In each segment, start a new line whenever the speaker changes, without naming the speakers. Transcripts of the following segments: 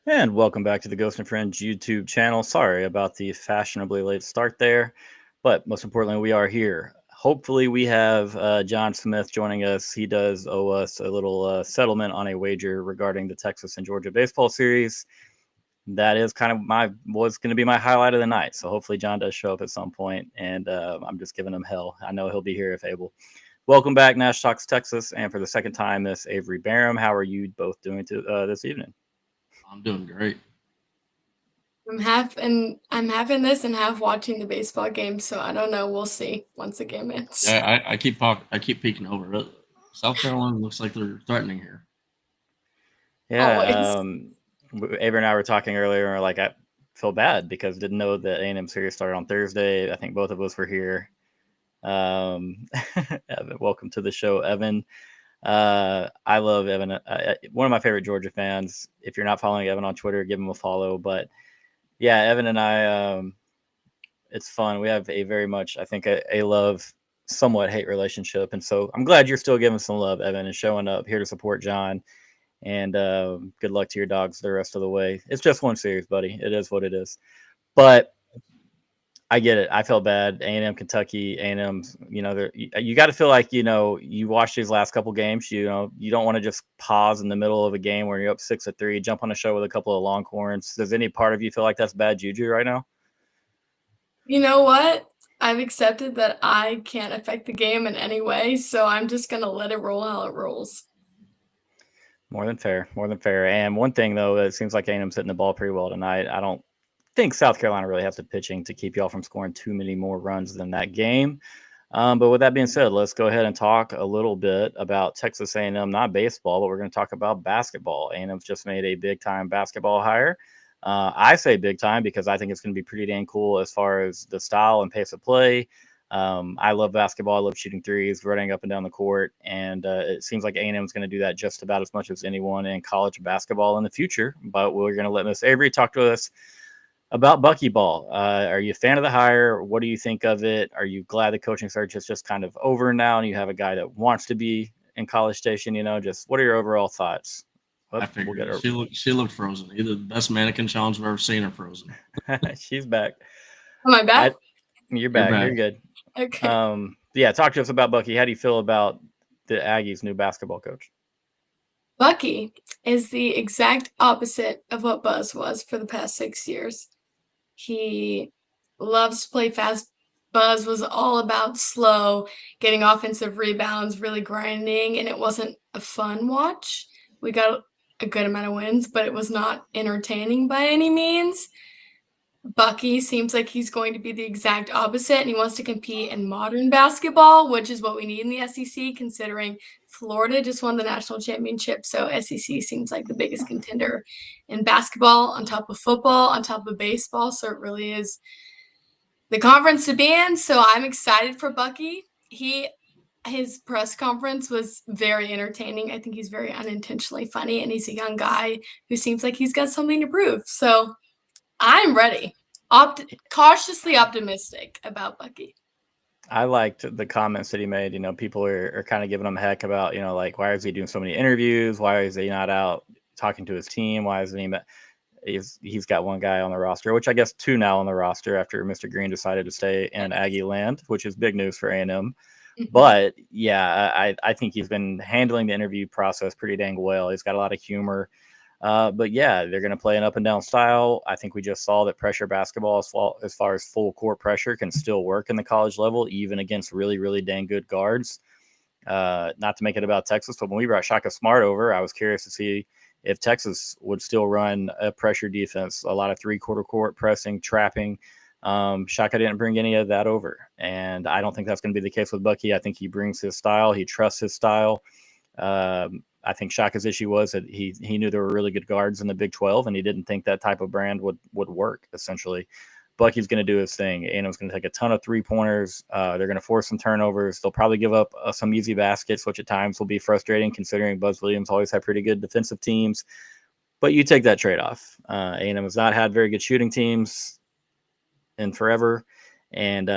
And welcome back to the Ghost and Friends YouTube channel. Sorry about the fashionably late start there, but most importantly, we are here. Hopefully, we have John Smith joining us. He does owe us a little settlement on a wager regarding the Texas and Georgia baseball series. That is kind of was going to be my highlight of the night. So hopefully, John does show up at some point, and I'm just giving him hell. I know he'll be here if able. Welcome back, Nash Talks Texas, and for the second time, Miss Avery Barham. How are you both doing this evening?
I'm doing great.
I'm having this and half watching the baseball game, so I don't know. We'll see once the game ends.
Yeah, I keep peeking over. South Carolina looks like they're threatening here.
Yeah, Avery and I were talking earlier, and we're like, I feel bad because didn't know that A&M series started on Thursday. I think both of us were here. Evan, welcome to the show, Evan. I love Evan. One of my favorite Georgia fans. If you're not following Evan on Twitter, give him a follow. But yeah, Evan and I, it's fun. We have a very much, I think, a love, somewhat hate relationship. And so I'm glad you're still giving some love, Evan, and showing up here to support John. And good luck to your dogs the rest of the way. It's just one series, buddy. It is what it is. But I get it. I felt bad. A&M, Kentucky, A&M, you got to feel like, you watch these last couple games, you don't want to just pause in the middle of a game where you're up 6-3, jump on a show with a couple of Longhorns. Does any part of you feel like that's bad juju right now?
You know what? I've accepted that I can't affect the game in any way, so I'm just going to let it roll how it rolls.
More than fair. And one thing, though, it seems like A&M's hitting the ball pretty well tonight. I don't think South Carolina really has the pitching to keep y'all from scoring too many more runs than that game. But with that being said, let's go ahead and talk a little bit about Texas A&M, not baseball, but we're going to talk about basketball. A&M's just made a big-time basketball hire. I say big time because I think it's going to be pretty dang cool as far as the style and pace of play. I love basketball. I love shooting threes, running up and down the court, and it seems like A&M is going to do that just about as much as anyone in college basketball in the future. But we're going to let Miss Avery talk to us about Buckyball. Are you a fan of the hire? What do you think of it? Are you glad the coaching search is just kind of over now and you have a guy that wants to be in College Station? Just what are your overall thoughts?
I figured she looked frozen. Either the best mannequin challenge I've ever seen or frozen.
She's back.
Am I back?
You're back. You're good.
Okay.
Yeah, talk to us about Bucky. How do you feel about the Aggies' new basketball coach?
Bucky is the exact opposite of what Buzz was for the past 6 years. He loves to play fast. Buzz was all about slow, getting offensive rebounds, really grinding, and it wasn't a fun watch. We got a good amount of wins, but it was not entertaining by any means. Bucky seems like he's going to be the exact opposite, and he wants to compete in modern basketball, which is what we need in the SEC, considering Florida just won the national championship. So SEC seems like the biggest contender in basketball on top of football, on top of baseball. So it really is the conference to be in. So I'm excited for Bucky. His press conference was very entertaining. I think he's very unintentionally funny, and he's a young guy who seems like he's got something to prove. So I'm ready. Cautiously optimistic about Bucky.
I liked the comments that he made. People are kind of giving him heck about, like, why is he doing so many interviews? Why is he not out talking to his team? Why isn't he? He's got one guy on the roster, which I guess two now on the roster after Mr. Green decided to stay in Aggie land, which is big news for A&M. Mm-hmm. But yeah, I think he's been handling the interview process pretty dang well. He's got a lot of humor. But yeah, they're going to play an up and down style. I think we just saw that pressure basketball, as far as full court pressure, can still work in the college level, even against really, really dang good guards. Not to make it about Texas, but when we brought Shaka Smart over, I was curious to see if Texas would still run a pressure defense, a lot of 3/4 court pressing, trapping. Shaka didn't bring any of that over, and I don't think that's going to be the case with Bucky. I think he brings his style. He trusts his style. I think Shaka's issue was that he knew there were really good guards in the Big 12, and he didn't think that type of brand would work, essentially. Bucky's going to do his thing. A&M's going to take a ton of three-pointers. They're going to force some turnovers. They'll probably give up some easy baskets, which at times will be frustrating considering Buzz Williams always had pretty good defensive teams. But you take that trade-off. A&M has not had very good shooting teams in forever, and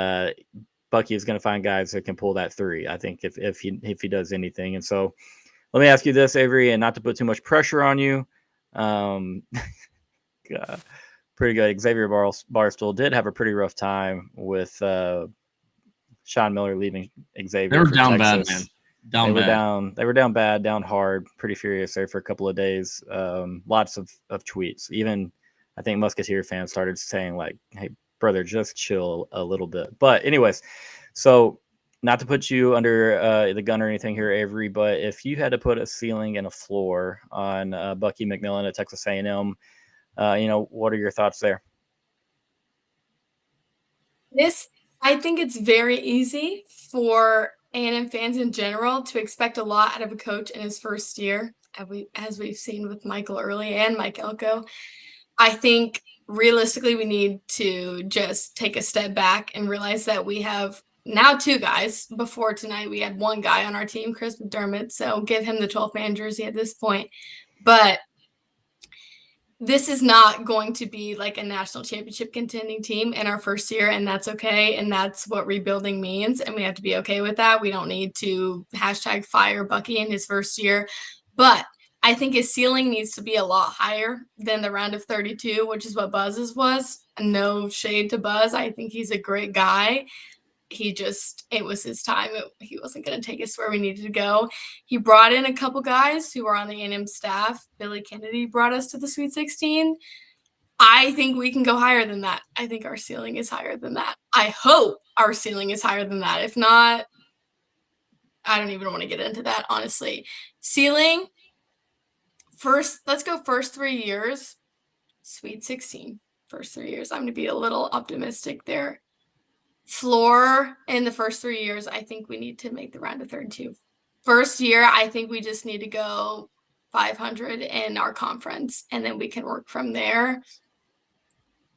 Bucky is going to find guys that can pull that three, I think, if he does anything. And so let me ask you this, Avery, and not to put too much pressure on you. Pretty good. Xavier Barstool did have a pretty rough time with Sean Miller leaving Xavier.
They were down
Texas.
bad, man.
They were down bad, down hard, pretty furious there for a couple of days. Lots of tweets. Even I think Musketeer fans started saying like, "Hey, brother, just chill a little bit." But anyways, so not to put you under the gun or anything here, Avery, but if you had to put a ceiling and a floor on Bucky McMillan at Texas A&M, what are your thoughts there?
I think it's very easy for A&M fans in general to expect a lot out of a coach in his first year, as we've seen with Michael Early and Mike Elko. I think realistically we need to just take a step back and realize that we have now two guys. Before tonight, we had one guy on our team, Chris McDermott, so give him the 12-man jersey at this point. But this is not going to be like a national championship contending team in our first year, and that's okay. And that's what rebuilding means, and we have to be okay with that. We don't need to #fire Bucky in his first year, but I think his ceiling needs to be a lot higher than the round of 32, which is what Buzz's was. No shade to Buzz. I think he's a great guy. It was his time. He wasn't going to take us where we needed to go. He brought in a couple guys who were on the A&M staff. Billy Kennedy brought us to the Sweet 16. I think we can go higher than that. I think our ceiling is higher than that. I hope our ceiling is higher than that. If not, I don't even want to get into that, honestly. Ceiling, let's go first 3 years, Sweet 16. First 3 years. I'm going to be a little optimistic there. Floor in the first 3 years, I think we need to make the round of 32. First year, I think we just need to go 500 in our conference, and then we can work from there.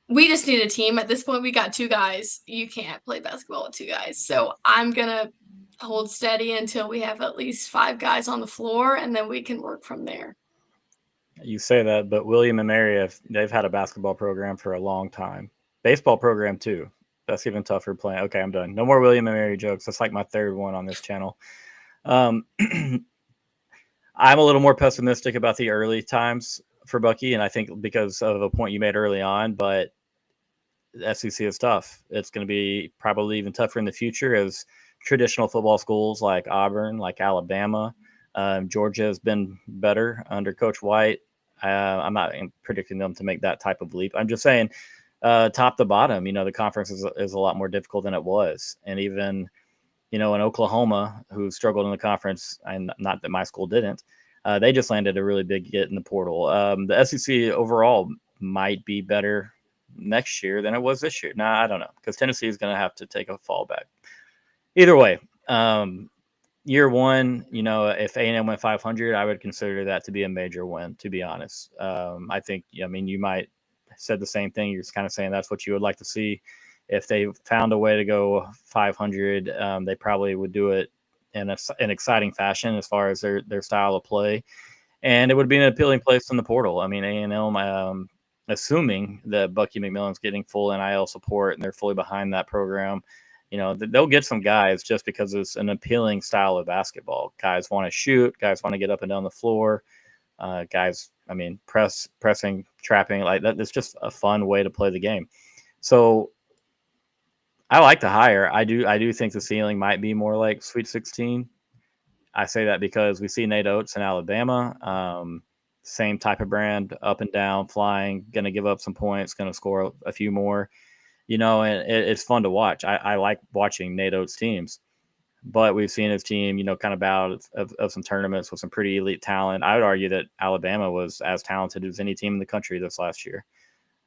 We just need a team. At this point, we got two guys. You can't play basketball with two guys. So I'm going to hold steady until we have at least 5 guys on the floor, and then we can work from there.
You say that, but William and Mary, they've had a basketball program for a long time. Baseball program, too. That's even tougher playing. Okay, I'm done. No more William and Mary jokes. That's like my third one on this channel. I'm a little more pessimistic about the early times for Bucky, and I think because of a point you made early on, but the SEC is tough. It's going to be probably even tougher in the future as traditional football schools like Auburn, like Alabama. Georgia has been better under Coach White. I'm not predicting them to make that type of leap. I'm just saying top to bottom, the conference is a lot more difficult than it was. And even, in Oklahoma, who struggled in the conference, and not that my school didn't, they just landed a really big get in the portal. The SEC overall might be better next year than it was this year. Nah, I don't know, because Tennessee is going to have to take a fallback. Either way, year one, if A&M went 500, I would consider that to be a major win, to be honest. I think, you might said the same thing. You're just kind of saying that's what you would like to see. If they found a way to go 500, they probably would do it in an exciting fashion as far as their style of play. And it would be an appealing place in the portal. A&M, assuming that Bucky McMillan's getting full NIL support and they're fully behind that program, they'll get some guys just because it's an appealing style of basketball. Guys want to shoot. Guys want to get up and down the floor. Guys, pressing, trapping, like that. It's just a fun way to play the game. So I like the hire. I do think the ceiling might be more like Sweet 16. I say that because we see Nate Oates in Alabama. Same type of brand, up and down, flying, going to give up some points, going to score a few more. And it's fun to watch. I like watching Nate Oates' teams. But we've seen his team, kind of bout of some tournaments with some pretty elite talent. I would argue that Alabama was as talented as any team in the country this last year.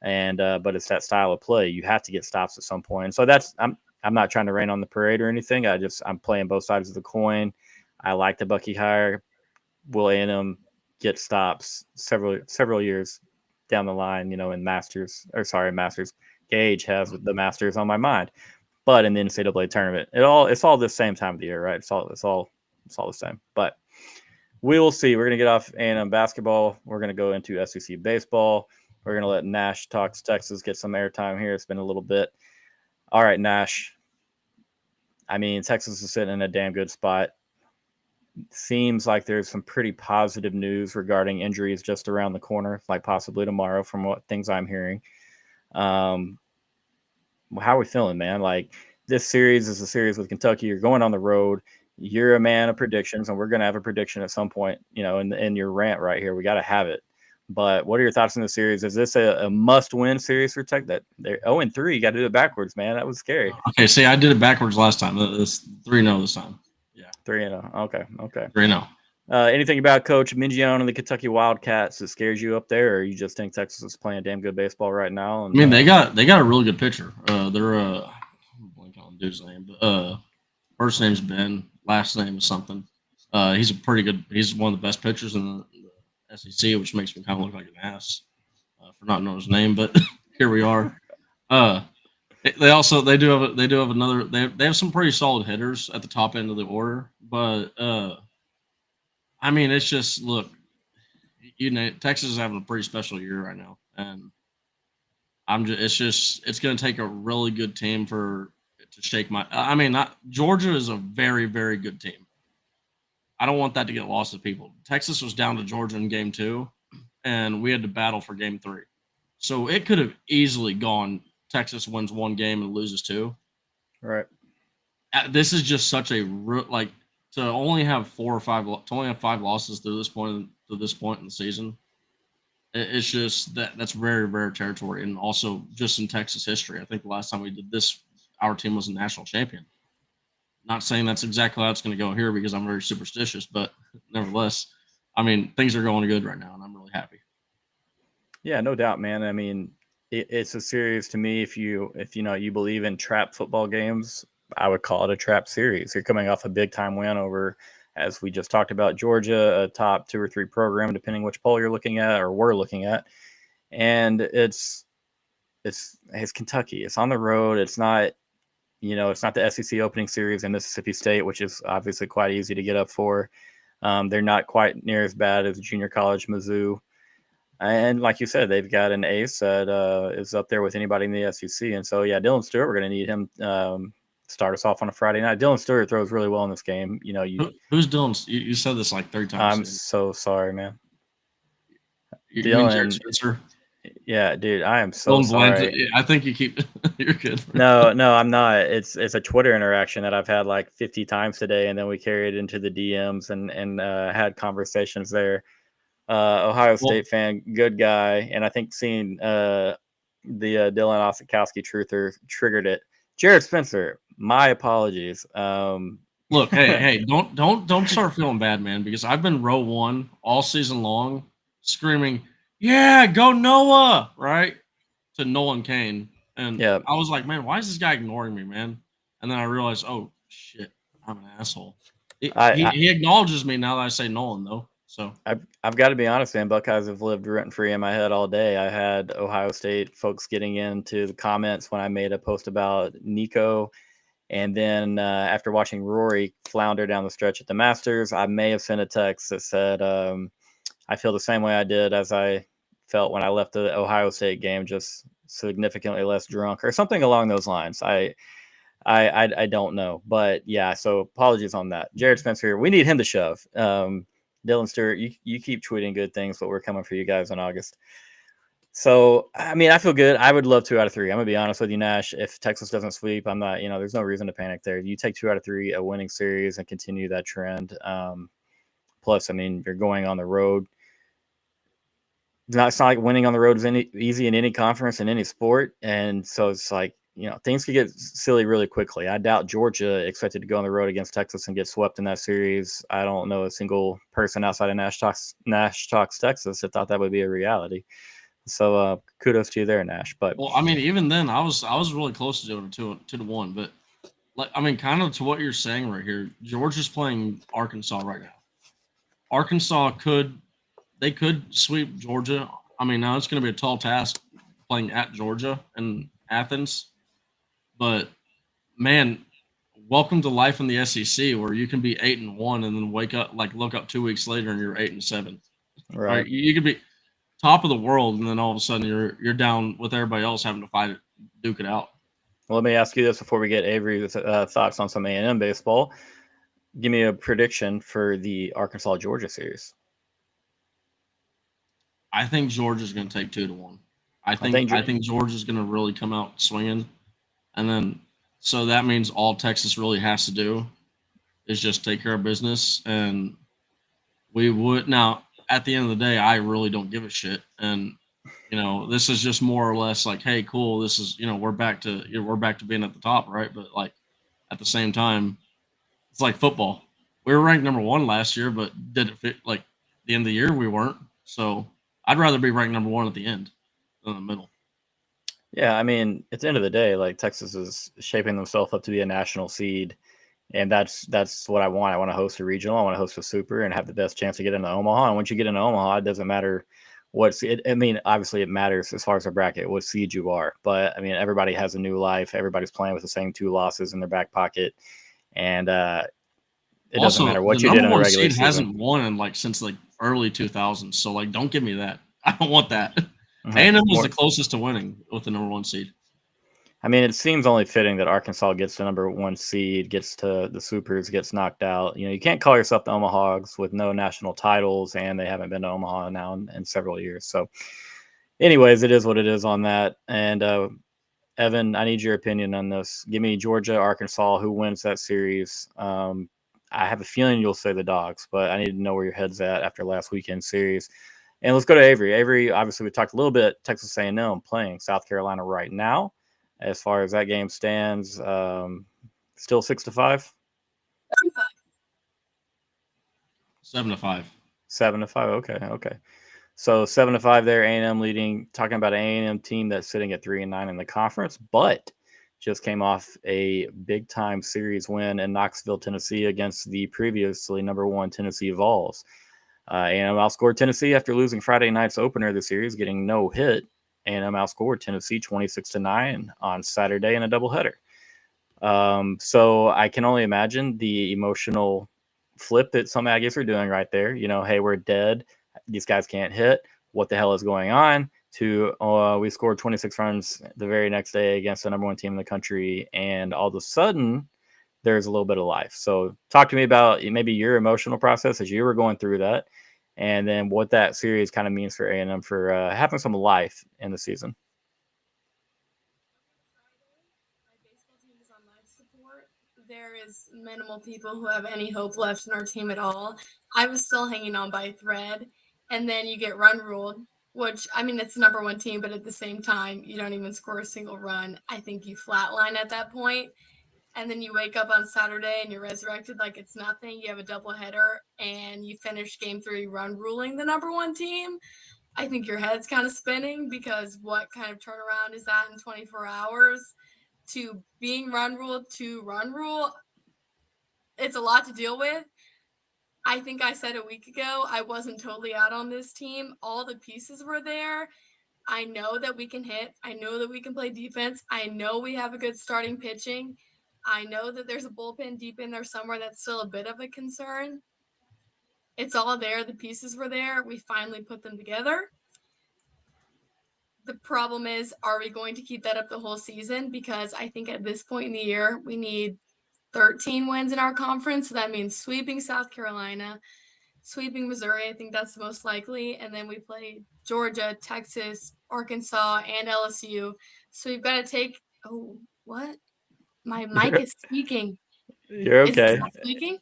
And but it's that style of play. You have to get stops at some point. And so I'm not trying to rain on the parade or anything. I'm playing both sides of the coin. I like the Bucky hire. will A&M get stops several years down the line, in Masters. Gage has the Masters on my mind. But in the NCAA tournament, it's all the same time of the year, right? It's all the same. But we will see. We're gonna get off A&M basketball. We're gonna go into SEC baseball. We're gonna let Nash Talks Texas get some airtime here. It's been a little bit. All right, Nash. I mean, Texas is sitting in a damn good spot. Seems like there's some pretty positive news regarding injuries just around the corner, like possibly tomorrow, from what things I'm hearing. How are we feeling, man? Like, this series is a series with Kentucky. You're going on the road. You're a man of predictions, and we're going to have a prediction at some point, in your rant right here. We got to have it. But what are your thoughts on the series? Is this a must-win series for Tech? That they're 0-3. You got to do it backwards, man. That was scary.
Okay, see, I did it backwards last time. It's 3-0 this time. Yeah.
3-0. Okay.
3-0.
Anything about Coach Mingione and the Kentucky Wildcats that scares you up there, or you just think Texas is playing damn good baseball right now? And,
I mean, they got a really good pitcher. They're I'm blanking on the dude's name, but first name's Ben, last name is something. He's one of the best pitchers in the SEC, which makes me kind of look like an ass for not knowing his name, but here we are. They do have some pretty solid hitters at the top end of the order, but I mean, it's just, look, Texas is having a pretty special year right now, and it's going to take a really good team to shake Georgia is a very, very good team. I don't want that to get lost to people. Texas was down to Georgia in game 2, and we had to battle for game 3. So it could have easily gone Texas wins 1 game and loses 2.
Right.
This is just such a to only have 5 losses to this point in the season. It's just that's very rare territory, and also just in Texas history. I think the last time we did this, our team was a national champion. Not saying that's exactly how it's going to go here because I'm very superstitious, but nevertheless, I mean, things are going good right now, and I'm really happy.
Yeah, no doubt, man. I mean, it's a series to me. If you believe in trap football games, I would call it a trap series. You're coming off a big time win over, as we just talked about, Georgia, a top 2 or 3 program, depending which poll you're looking at or we're looking at. And it's Kentucky. It's on the road. It's not, it's not the SEC opening series in Mississippi State, which is obviously quite easy to get up for. They're not quite near as bad as junior college Mizzou. And like you said, they've got an ace that is up there with anybody in the SEC. And so, yeah, Dylan Stewart, we're going to need him start us off on a Friday night. Dylan Stewart throws really well in this game.
Who's Dylan? You said this like 3 times.
I'm so sorry, man.
Dylan Spencer.
Yeah, dude, I am so sorry.
I think you keep. You're good.
No, I'm not. It's a Twitter interaction that I've had like 50 times today, and then we carried it into the DMs and had conversations there. Ohio State fan, good guy, and I think seeing the Dylan Osikowski truther triggered it. Jared Spencer, my apologies.
Look, hey, don't start feeling bad, man, because I've been row 1 all season long, screaming, "Yeah, go Noah!" Right to Nolan Kane, and I was like, man, why is this guy ignoring me, man? And then I realized, oh shit, I'm an asshole. He acknowledges me now that I say Nolan, though. So
I've got to be honest, man. Buckeyes have lived rent free in my head all day. I had Ohio State folks getting into the comments when I made a post about Nico, and then after watching Rory flounder down the stretch at the Masters, I may have sent a text that said, "I feel the same way I did as I felt when I left the Ohio State game, just significantly less drunk," or something along those lines. I don't know, but yeah. So apologies on that. Jared Spencer, we need him to shove. Dylan Stewart, you keep tweeting good things, but we're coming for you guys in August. So, I mean, I feel good. I would love 2 out of 3. I'm going to be honest with you, Nash. If Texas doesn't sweep, I'm not, there's no reason to panic there. You take 2 out of 3, a winning series, and continue that trend. Plus, I mean, you're going on the road. It's not like winning on the road is easy in any conference, in any sport. And so it's like, things could get silly really quickly. I doubt Georgia expected to go on the road against Texas and get swept in that series. I don't know a single person outside of Nash Talks Texas that thought that would be a reality. So kudos to you there, Nash. But
well, I mean, even then, I was really close to doing it 2-1. But like, I mean, kind of to what you're saying right here, Georgia's playing Arkansas right now. Arkansas could sweep Georgia. I mean, now it's going to be a tall task playing at Georgia and Athens, but man, welcome to life in the SEC where you can be 8-1 and then look up 2 weeks later and you're 8-7. Right? You could be top of the world and then all of a sudden you're down with everybody else having to fight it, duke it out.
Well, let me ask you this before we get Avery's thoughts on some A&M baseball. Give me a prediction for the Arkansas-Georgia series.
I think Georgia's going to take 2-1. I think Georgia's going to really come out swinging, and then so that means all Texas really has to do is just take care of business, and we would now. At the end of the day, I really don't give a shit, and this is just more or less like, hey, cool. This is we're back to being at the top, right? But like at the same time, it's like football. We were ranked number 1 last year, but did it fit? Like the end of the year, we weren't. So I'd rather be ranked number 1 at the end than the middle.
Yeah, I mean, at the end of the day, like Texas is shaping themselves up to be a national seed, and that's what I want. I want to host a regional. I want to host a super and have the best chance to get into Omaha. And once you get into Omaha, it doesn't matter I mean, obviously it matters as far as a bracket, what seed you are. But I mean, everybody has a new life. Everybody's playing with the same 2 losses in their back pocket, and it doesn't matter what you did in the regular season.
Hasn't won since early 2000s. So don't give me that. I don't want that. A&M was the closest to winning with the number 1 seed.
I mean, it seems only fitting that Arkansas gets the number 1 seed, gets to the supers, gets knocked out. You can't call yourself the Omahags with no national titles, and they haven't been to Omaha now in several years. So, anyways, it is what it is on that. And Evan, I need your opinion on this. Give me Georgia, Arkansas. Who wins that series? I have a feeling you'll say the Dogs, but I need to know where your head's at after last weekend's series. And let's go to Avery. Avery, obviously, we talked a little bit. Texas A&M playing South Carolina right now. As far as that game stands, still 6-5?
7-5.
7-5. Okay. So 7-5 there. A&M leading. Talking about an A&M team that's sitting at 3-9 in the conference, but just came off a big time series win in Knoxville, Tennessee, against the previously number 1 Tennessee Vols. A&M outscored Tennessee after losing Friday night's opener of the series, getting no hit. A&M outscored Tennessee 26-9 on Saturday in a doubleheader. So I can only imagine the emotional flip that some Aggies are doing right there. Hey, we're dead. These guys can't hit. What the hell is going on? We scored 26 runs the very next day against the number 1 team in the country, and all of a sudden there's a little bit of life. So talk to me about maybe your emotional process as you were going through that, and then what that series kind of means for A&M for having some life in the season.
My baseball team is on life support. There is minimal people who have any hope left in our team at all. I was still hanging on by a thread, and then you get run ruled, which, I mean, it's the number 1 team, but at the same time, you don't even score a single run. I think you flatline at that point. And then you wake up on Saturday and you're resurrected like it's nothing. You have a doubleheader and you finish game 3 run ruling the number 1 team. I think your head's kind of spinning because what kind of turnaround is that in 24 hours to being run ruled to run rule? It's a lot to deal with. I think I said a week ago I wasn't totally out on this team. All the pieces were there. I know that we can hit. I know that we can play defense. I know we have a good starting pitching. I know that there's a bullpen deep in there somewhere that's still a bit of a concern. It's all there. The pieces were there. We finally put them together. The problem is, are we going to keep that up the whole season? Because I think at this point in the year, we need 13 wins in our conference. So that means sweeping South Carolina, sweeping Missouri. I think that's the most likely. And then we play Georgia, Texas, Arkansas, and LSU. So we've got to take – oh, what? My mic is squeaking.
You're okay.
Is it squeaking?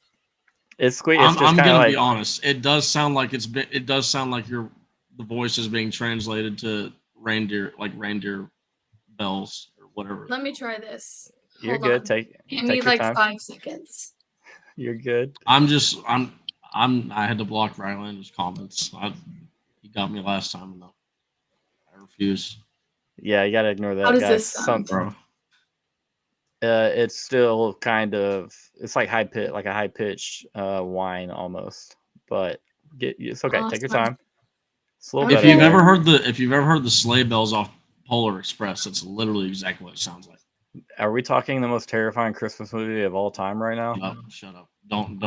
It's squeaking.
I'm gonna be honest. It does sound like the voice is being translated to reindeer bells or whatever.
Let me try this.
You're good. Take
me
your time.
5 seconds.
You're good.
I had to block Rylander's comments. He got me last time, and I refuse.
Yeah, you gotta ignore that.
How does this sound?
Bro.
It's still kind of, it's like a high pitch whine almost, but It's okay. Take your
Awesome.
time. It's a little
Okay.
better.
If you've ever heard the sleigh bells off Polar Express, it's literally exactly what it sounds like.
Are we talking the most terrifying Christmas movie of all time right now?
Shut up. Don't.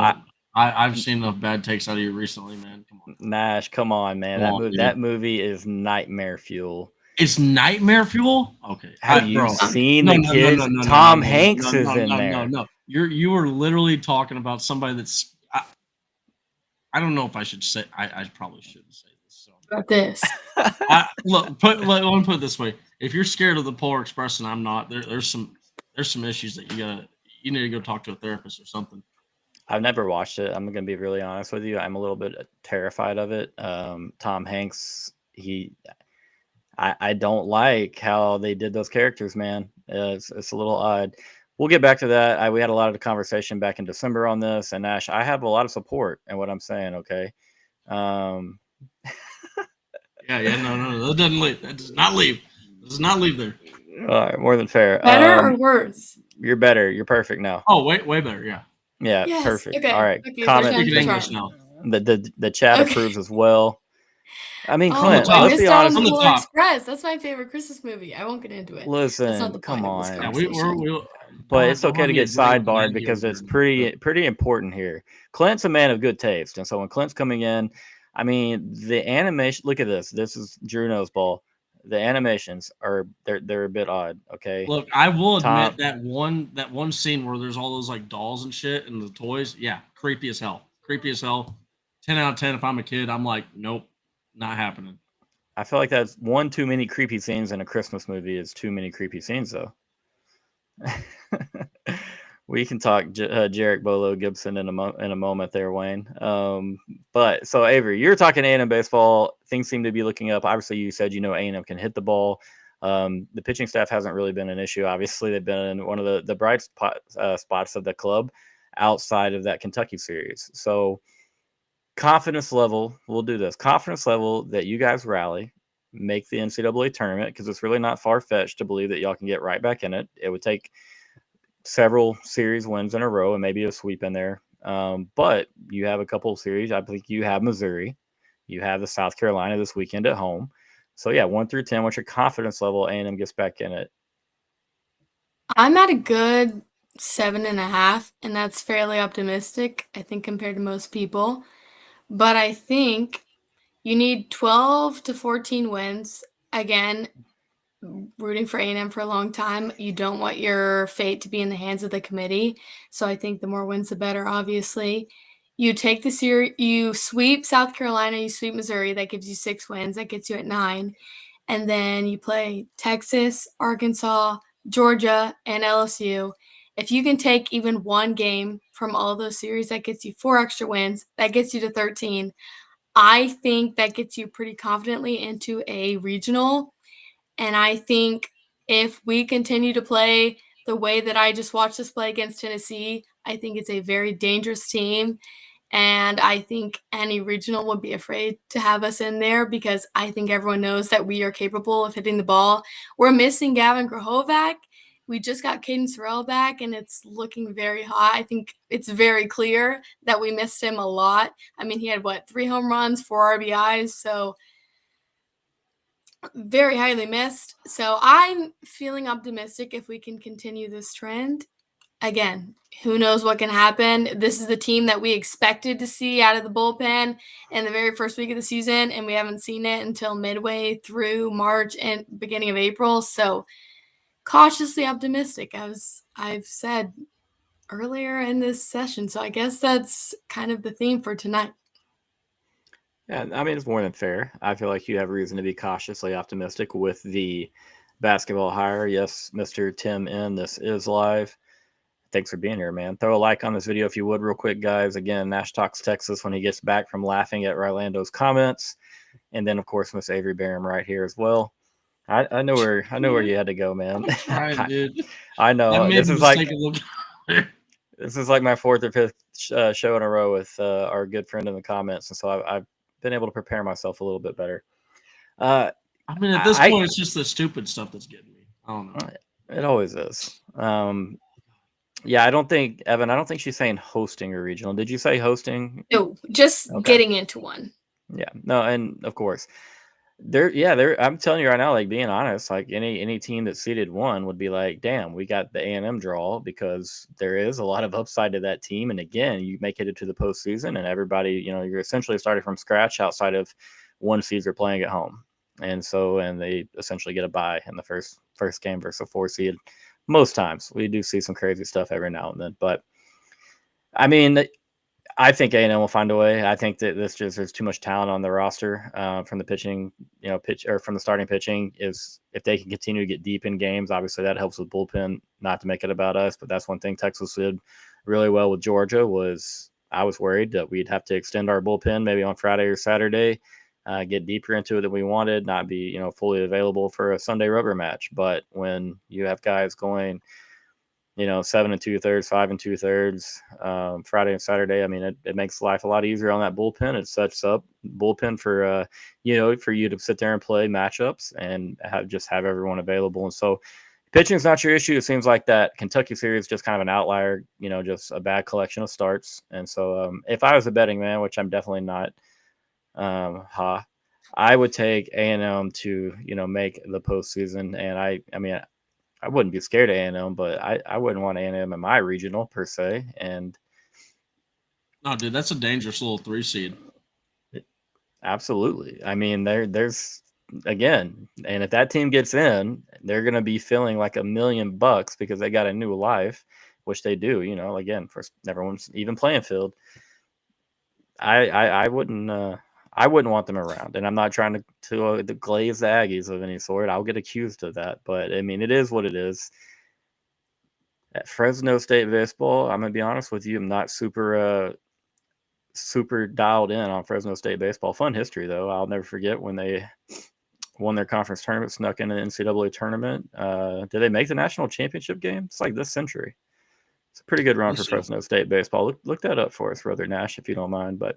I've seen enough bad takes out of you recently, man. Come on.
Nash, come on, man. That movie is nightmare fuel.
It's nightmare fuel. Okay.
Have you seen the kids? Tom Hanks is in there.
No. You were literally talking about somebody that's. I don't know if I should say. I probably shouldn't say this. So.
About this.
Let me put it this way: if you're scared of the Polar Express and I'm not, there's some issues that you need to go talk to a therapist or something.
I've never watched it. I'm going to be really honest with you. I'm a little bit terrified of it. Tom Hanks, I don't like how they did those characters, man. It's a little odd. We'll get back to that. We had a lot of conversation back in December on this, and Nash, I have a lot of support in what I'm saying. Okay.
No. That doesn't leave. That does not leave. It does not leave there.
All right, more than fair.
Better or worse?
You're better. You're perfect now.
Oh, way better. Yeah.
Yeah,
yes.
perfect.
Okay.
All right.
Okay,
comment.
English now.
The chat approves as well. I mean, Clint,
let's
be honest.
On the Polar Express. That's my favorite Christmas movie. I won't get into it.
Listen, come on.
Yeah,
but it's okay to get sidebarred because it's pretty important here. Clint's a man of good taste, and so when Clint's coming in, I mean, the animation. Look at this. This is Drew Knows Ball. The animations they're a bit odd. Okay.
Look, I will admit that one scene where there's all those like dolls and shit and the toys. Yeah, creepy as hell. 10 out of 10. If I'm a kid, I'm like, nope, not happening.
I feel like that's one too many creepy scenes in a Christmas movie. Is too many creepy scenes though. We can talk Jarek Bolo Gibson in a moment there, Wayne. But so Avery, you're talking A&M baseball. Things seem to be looking up. Obviously, you said A&M can hit the ball. The pitching staff hasn't really been an issue. Obviously, they've been one of the bright spots of the club outside of that Kentucky series. So confidence level, we'll do this. Confidence level that you guys rally, make the NCAA tournament, because it's really not far-fetched to believe that y'all can get right back in it. It would take several series wins in a row and maybe a sweep in there. But you have a couple of series. I think you have Missouri. You have the South Carolina this weekend at home. So, 1 through 10, what's your confidence level A&M gets back in it?
I'm at a good 7.5, and that's fairly optimistic, I think, compared to most people. But I think you need 12 to 14 wins. Again, rooting for A&M for a long time. You don't want your fate to be in the hands of the committee. So I think the more wins, the better, obviously. You take the series, you sweep South Carolina, you sweep Missouri. That gives you 6 wins. That gets you at 9. And then you play Texas, Arkansas, Georgia, and LSU. If you can take even one game from all those series, that gets you 4 extra wins. That gets you to 13. I think that gets you pretty confidently into a regional. And I think if we continue to play the way that I just watched us play against Tennessee, I think it's a very dangerous team. And I think any regional would be afraid to have us in there because I think everyone knows that we are capable of hitting the ball. We're missing Gavin Grahovac. We just got Caden Sorrell back, and it's looking very hot. I think it's very clear that we missed him a lot. I mean, he had, 3 home runs, 4 RBIs, so very highly missed. So I'm feeling optimistic if we can continue this trend. Again, who knows what can happen. This is the team that we expected to see out of the bullpen in the very first week of the season, and we haven't seen it until midway through March and beginning of April. So cautiously optimistic, as I've said earlier in this session. So I guess that's kind of the theme for tonight.
Yeah, I mean, it's more than fair. I feel like you have reason to be cautiously optimistic with the basketball hire. Yes, Mr. Tim N, this is live. Thanks for being here, man. Throw a like on this video if you would real quick, guys. Again, Nash Talks Texas when he gets back from laughing at Rylando's comments. And then, of course, Miss Avery Barham right here as well. I know where you had to go, man.
Dude.
I know. This is like my 4th or 5th show in a row with our good friend in the comments. And so I've been able to prepare myself a little bit better.
I mean, at this point, it's just the stupid stuff that's getting me. I don't know.
It always is. Yeah, I don't think Evan. I don't think she's saying hosting a regional. Did you say hosting?
No, just
Okay.
getting into one.
Yeah. No, and of course, there. I'm telling you right now, like being honest, like any team that seeded one would be like, damn, we got the A&M draw because there is a lot of upside to that team. And again, you make it into the postseason, and everybody, you're essentially starting from scratch outside of one seeds are playing at home, and they essentially get a bye in the first game versus a 4 seed. Most times we do see some crazy stuff every now and then, but I mean, I think A&M will find a way. I think that there's too much talent on the roster from the pitching, from the starting pitching. Is if they can continue to get deep in games, obviously that helps with bullpen. Not to make it about us, but that's one thing Texas did really well with Georgia. Was I was worried that we'd have to extend our bullpen maybe on Friday or Saturday, get deeper into it than we wanted, not be fully available for a Sunday rubber match. But when you have guys going 7 2/3, 5 2/3, Friday and Saturday. I mean, it makes life a lot easier on that bullpen. It sets up bullpen for, for you to sit there and play matchups and have everyone available. And so pitching is not your issue. It seems like that Kentucky series is just kind of an outlier, just a bad collection of starts. And so if I was a betting man, which I'm definitely not, I would take A&M to, make the postseason. And I mean, I wouldn't be scared of A&M, but I wouldn't want A&M in my regional per se. And
No, dude, that's a dangerous little 3 seed.
absolutely, I mean there's again, and if that team gets in, they're going to be feeling like $1 million because they got a new life, which they do. Again, for everyone's even playing field. I wouldn't. I wouldn't want them around, and I'm not trying to glaze the Aggies of any sort. I'll get accused of that, but I mean, it is what it is. At Fresno State baseball, I'm gonna be honest with you, I'm not super dialed in on Fresno State baseball. Fun history though. I'll never forget when they won their conference tournament, snuck into the NCAA tournament. Did they make the national championship game? It's like this century. It's a pretty good run for Fresno State baseball. Look that up for us, Brother Nash, if you don't mind. But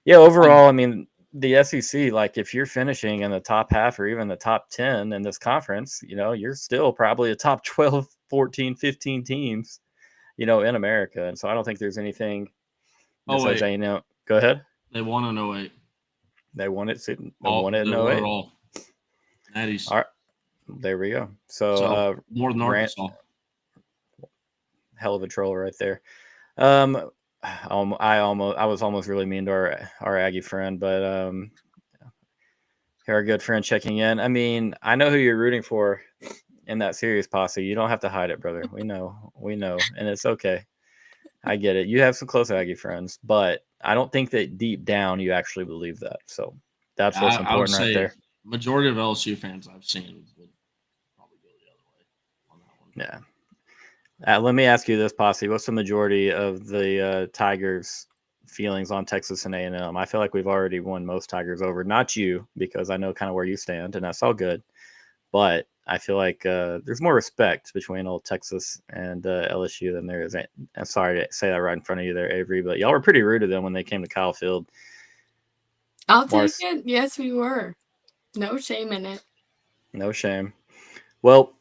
yeah, overall, I mean, the SEC, like if you're finishing in the top half or even the top 10 in this conference, you're still probably a top 12, 14, 15 teams, in America. And so I don't think there's anything that says, go ahead.
They won in 08.
They won it. They won it in 08.
All Natties.
All right. There we go. So
more than Arkansas.
Hell of a troll right there. I was almost really mean to our Aggie friend, but our good friend checking in. I mean, I know who you're rooting for in that series, Posse. You don't have to hide it, brother. We know, and it's okay. I get it. You have some close Aggie friends, but I don't think that deep down you actually believe that. So that's what's important right there.
Majority of LSU fans I've seen would probably go the other way on that one.
Yeah. Let me ask you this, Posse. What's the majority of the Tigers' feelings on Texas and A&M? I feel like we've already won most Tigers over. Not you, because I know kind of where you stand, and that's all good. But I feel like there's more respect between old Texas and LSU than there is. I'm sorry to say that right in front of you there, Avery, but y'all were pretty rude to them when they came to Kyle Field.
I'll take it. Yes, we were. No shame in it.
No shame. Well,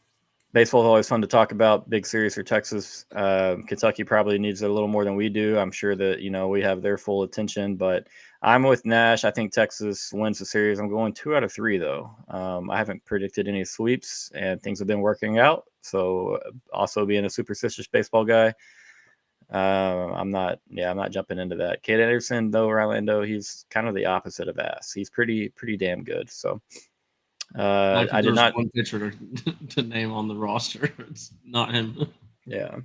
baseball is always fun to talk about. Big series for Texas. Kentucky probably needs it a little more than we do. I'm sure that, we have their full attention, but I'm with Nash. I think Texas wins the series. I'm going 2 out of 3, though. I haven't predicted any sweeps, and things have been working out. So also being a superstitious baseball guy, I'm not jumping into that. Cade Anderson, though, Orlando, he's kind of the opposite of ass. He's pretty damn good. So
I did not one pitcher to name on the roster. It's not him.
Yeah,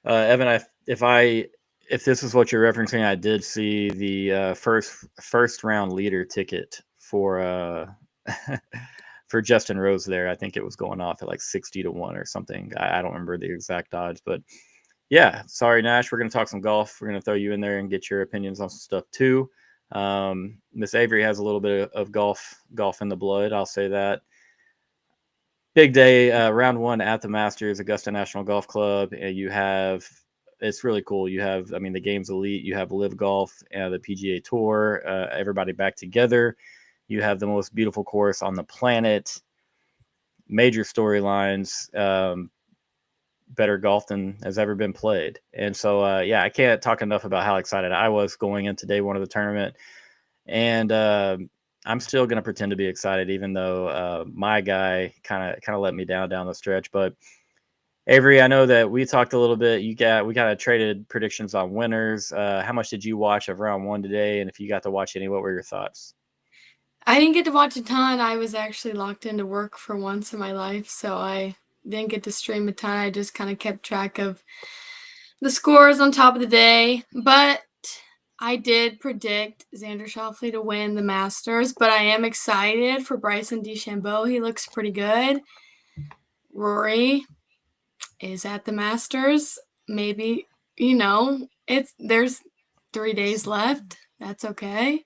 Evan, if this is what you're referencing, I did see the first round leader ticket for for Justin Rose there. I think it was going off at like 60-1 or something. I don't remember the exact odds, but yeah. Sorry, Nash. We're gonna talk some golf. We're gonna throw you in there and get your opinions on some stuff too. Miss Avery has a little bit of golf in the blood. I'll say that. Big day, round 1 at the Masters, Augusta National Golf Club. It's really cool. You have, the game's elite. You have Live Golf, the PGA Tour, everybody back together. You have the most beautiful course on the planet. Major storylines. better golf than has ever been played. And so, yeah, I can't talk enough about how excited I was going into day one of the tournament. And I'm still going to pretend to be excited, even though my guy kind of let me down the stretch. But Avery, I know that we talked a little bit. We kind of traded predictions on winners. How much did you watch of round one today? And if you got to watch any, what were your thoughts?
I didn't get to watch a ton. I was actually locked into work for once in my life, so I didn't get to stream a ton. I just kind of kept track of the scores on top of the day. But I did predict Xander Schauffele to win the Masters, but I am excited for Bryson DeChambeau. He looks pretty good. Rory is at the Masters. Maybe, there's 3 days left. That's okay.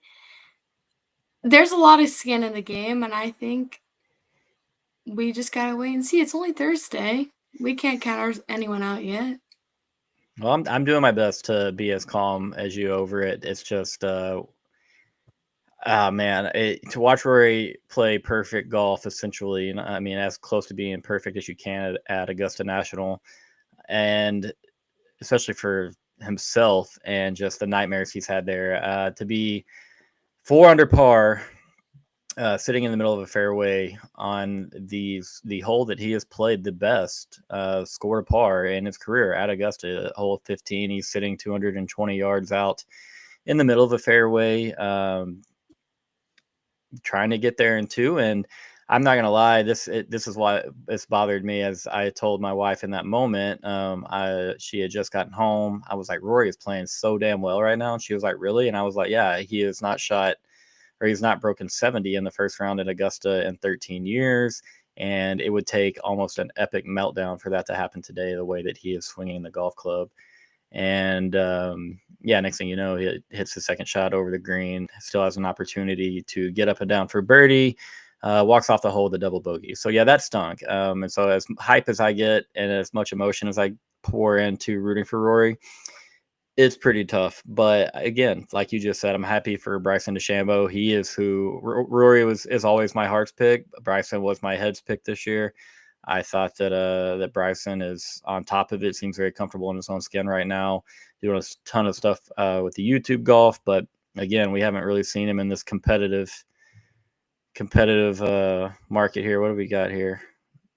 There's a lot of skin in the game, and I think we just gotta wait and see. It's only Thursday. We can't count anyone out yet.
Well, I'm doing my best to be as calm as you over it. It's just, man, to watch Rory play perfect golf, essentially, and I mean, as close to being perfect as you can at Augusta National, and especially for himself and just the nightmares he's had there, to be 4 under par, sitting in the middle of a fairway on the hole that he has played the best, scored a par in his career at Augusta, hole 15. He's sitting 220 yards out in the middle of a fairway, trying to get there in 2. And I'm not gonna lie, this is why it's bothered me. As I told my wife in that moment, she had just gotten home. I was like, Rory is playing so damn well right now, and she was like, really? And I was like, yeah, he has not shot, or he's not broken 70 in the first round at Augusta in 13 years. And it would take almost an epic meltdown for that to happen today, the way that he is swinging the golf club. And yeah, next thing you know, he hits the second shot over the green, still has an opportunity to get up and down for birdie, walks off the hole with a double bogey. So yeah, that stunk. And so as hype as I get and as much emotion as I pour into rooting for Rory, it's pretty tough. But again, like you just said, I'm happy for Bryson DeChambeau. He is who Rory is always my heart's pick. Bryson was my head's pick this year. I thought that Bryson is on top of it. Seems very comfortable in his own skin right now, doing a ton of stuff with the YouTube golf. But again, we haven't really seen him in this competitive market here. What do we got here?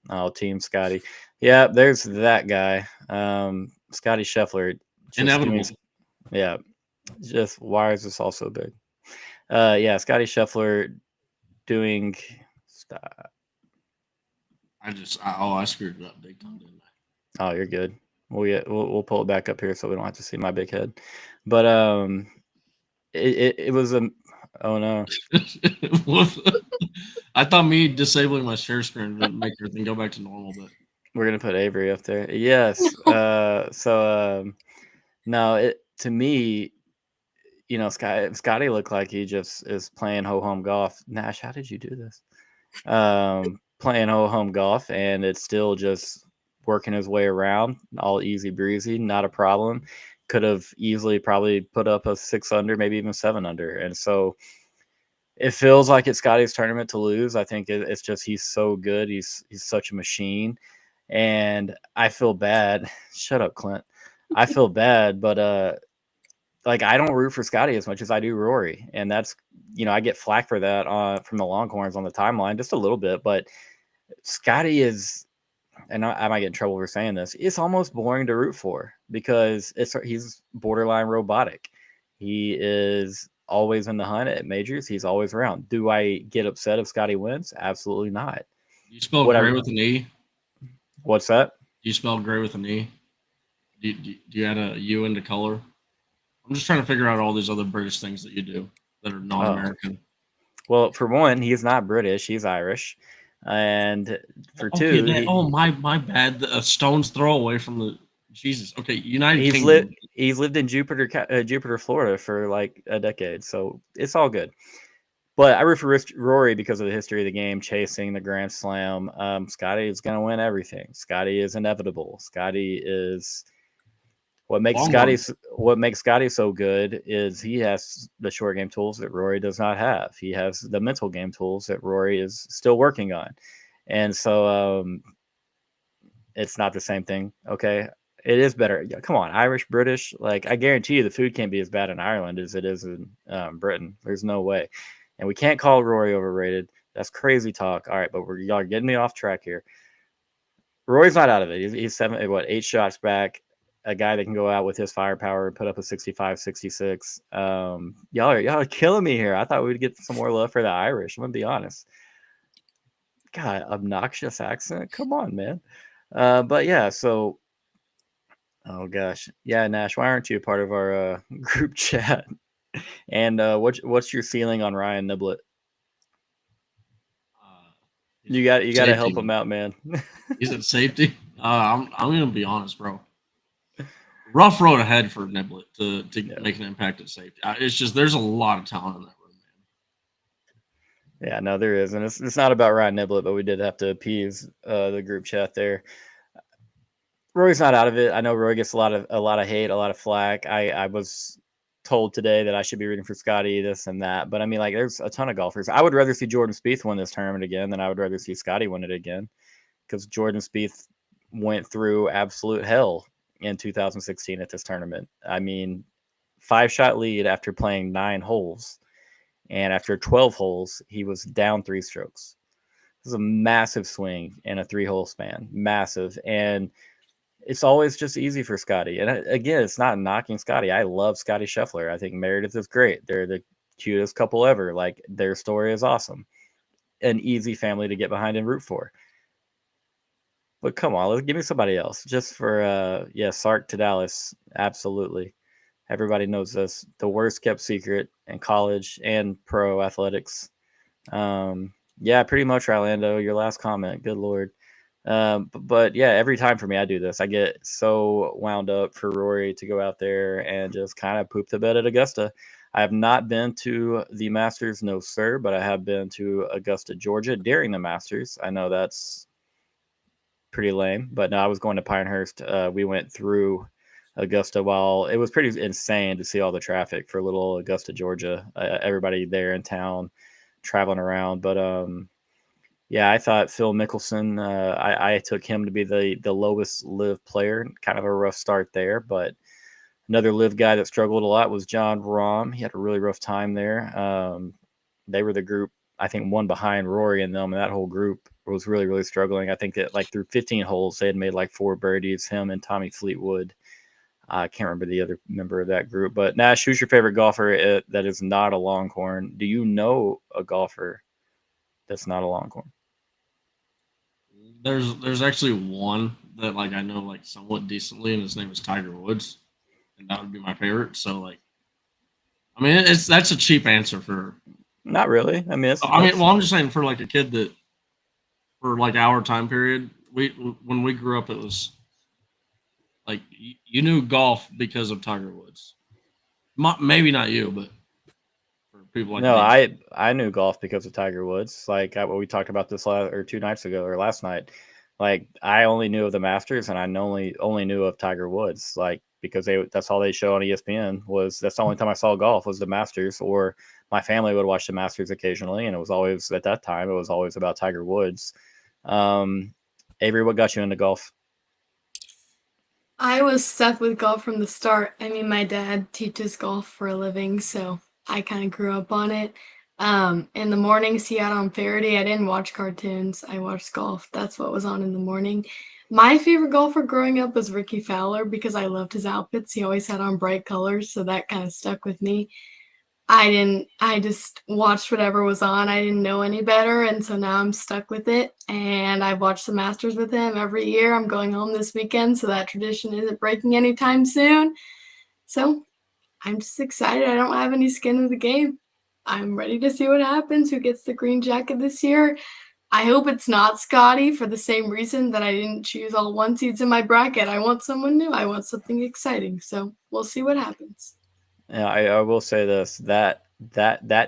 Oh, Team Scotty. Yeah, there's that guy, Scotty Scheffler.
Inevitable.
Yeah, just why is this all so big? Yeah, Scotty Scheffler doing.
I screwed it up big time, didn't I?
Oh, you're good. We'll pull it back up here so we don't have to see my big head. But it was a. Oh no.
I thought me disabling my share screen would make everything go back to normal, but
we're gonna put Avery up there. Yes. No, to me, Scotty looked like he just is playing ho-hum golf. Nash, how did you do this? Playing ho-hum golf, and it's still just working his way around, all easy breezy, not a problem. Could have easily probably put up a 6 under, maybe even 7 under. And so it feels like it's Scotty's tournament to lose. I think it's just he's so good. He's such a machine. And I feel bad. Shut up, Clint. I feel bad, but like I don't root for Scotty as much as I do Rory. And that's, I get flack for that from the Longhorns on the timeline just a little bit. But Scotty is, and I might get in trouble for saying this, it's almost boring to root for because he's borderline robotic. He is always in the hunt at majors. He's always around. Do I get upset if Scotty wins? Absolutely not.
You spell gray with an E?
What's that?
You spell gray with an E? Do you add a U into color? I'm just trying to figure out all these other British things that you do that are non-American.
Well, for one, he's not British. He's Irish. And for two,
my bad. A stone's throw away from the Jesus. Okay, United Kingdom.
He's lived in Jupiter, Florida for like a decade, so it's all good. But I root for Rory because of the history of the game, chasing the Grand Slam. Scotty is going to win everything. Scotty is inevitable. Scotty is what makes Scotty so good is he has the short game tools that Rory does not have. He has the mental game tools that Rory is still working on. And so it's not the same thing. Okay. It is better. Come on, Irish, British. Like, I guarantee you the food can't be as bad in Ireland as it is in Britain. There's no way. And we can't call Rory overrated. That's crazy talk. All right, but y'all are getting me off track here. Rory's not out of it. He's 8 shots back. A guy that can go out with his firepower and put up a 65, 66. Y'all are killing me here. I thought we'd get some more love for the Irish. I'm gonna be honest. God, obnoxious accent. Come on, man. But yeah, so oh gosh, yeah, Nash, why aren't you a part of our group chat? And what's your feeling on Ryan Niblett? You got to help him out, man.
He's at safety. I'm gonna be honest, bro. Rough road ahead for Niblett to make an impact at safety. It's just there's a lot of talent in that room,
man. Yeah, no, there is, and it's not about Ryan Niblett, but we did have to appease the group chat there. Roy's not out of it. I know Roy gets a lot of hate, a lot of flack. I was told today that I should be rooting for Scotty, this and that, but I mean, like, there's a ton of golfers. I would rather see Jordan Spieth win this tournament again than I would rather see Scotty win it again, because Jordan Spieth went through absolute hell in 2016 at this tournament. I mean, 5-shot lead after playing 9 holes, and after 12 holes, he was down 3 strokes. This is a massive swing in a 3-hole span, massive, and it's always just easy for Scotty. And again, it's not knocking Scotty. I love Scotty Scheffler. I think Meredith is great. They're the cutest couple ever. Like, their story is awesome. An easy family to get behind and root for. But come on, let's give me somebody else. Just for Sark to Dallas. Absolutely. Everybody knows this. The worst kept secret in college and pro athletics. Yeah, pretty much, Orlando. Your last comment. Good Lord. But yeah, every time for me, I do this. I get so wound up for Rory to go out there and just kind of poop the bed at Augusta. I have not been to the Masters, no sir, but I have been to Augusta, Georgia during the Masters. I know that's pretty lame, but no, I was going to Pinehurst. We went through Augusta while it was pretty insane to see all the traffic for little Augusta, Georgia. Everybody there in town traveling around, but yeah, I thought Phil Mickelson, I took him to be the lowest live player. Kind of a rough start there, but another live guy that struggled a lot was John Rahm. He had a really rough time there. They were the group, I think, one behind Rory and them, and that whole group was really, really struggling. I think that, like, through 15 holes, they had made like 4 birdies, him and Tommy Fleetwood. I can't remember the other member of that group. But Nash, who's your favorite golfer that is not a Longhorn? Do you know a golfer that's not a Longhorn?
There's actually one that, like, I know, like, somewhat decently, and his name is Tiger Woods, and that would be my favorite. So, like, I mean, that's a cheap answer for.
Not really. I mean,
well, I'm just saying, for like a kid that, for like our time period, when we grew up, it was like you knew golf because of Tiger Woods. Maybe not you, but for people like
me. I knew golf because of Tiger Woods. Like, we talked about this 2 nights ago or last night. Like, I only knew of the Masters, and I only knew of Tiger Woods. Like, because that's all they show on ESPN. That's the only time I saw golf was the Masters, or my family would watch the Masters occasionally, and it was always, at that time, it was always about Tiger Woods. Avery, what got you into golf?
I was stuck with golf from the start. I mean, my dad teaches golf for a living, so I kind of grew up on it. In the mornings, he had on Faraday. I didn't watch cartoons. I watched golf. That's what was on in the morning. My favorite golfer growing up was Ricky Fowler because I loved his outfits. He always had on bright colors, so that kind of stuck with me. I just watched whatever was on. I didn't know any better, and so now I'm stuck with it, and I've watched the Masters with him every year. I'm going home this weekend, so that tradition isn't breaking anytime soon. So I'm just excited. I don't have any skin in the game. I'm ready to see what happens, who gets the green jacket this year. I hope it's not Scotty, for the same reason that I didn't choose all 1 seeds in my bracket. I want someone new. I want something exciting. So we'll see what happens.
Yeah, I will say this, that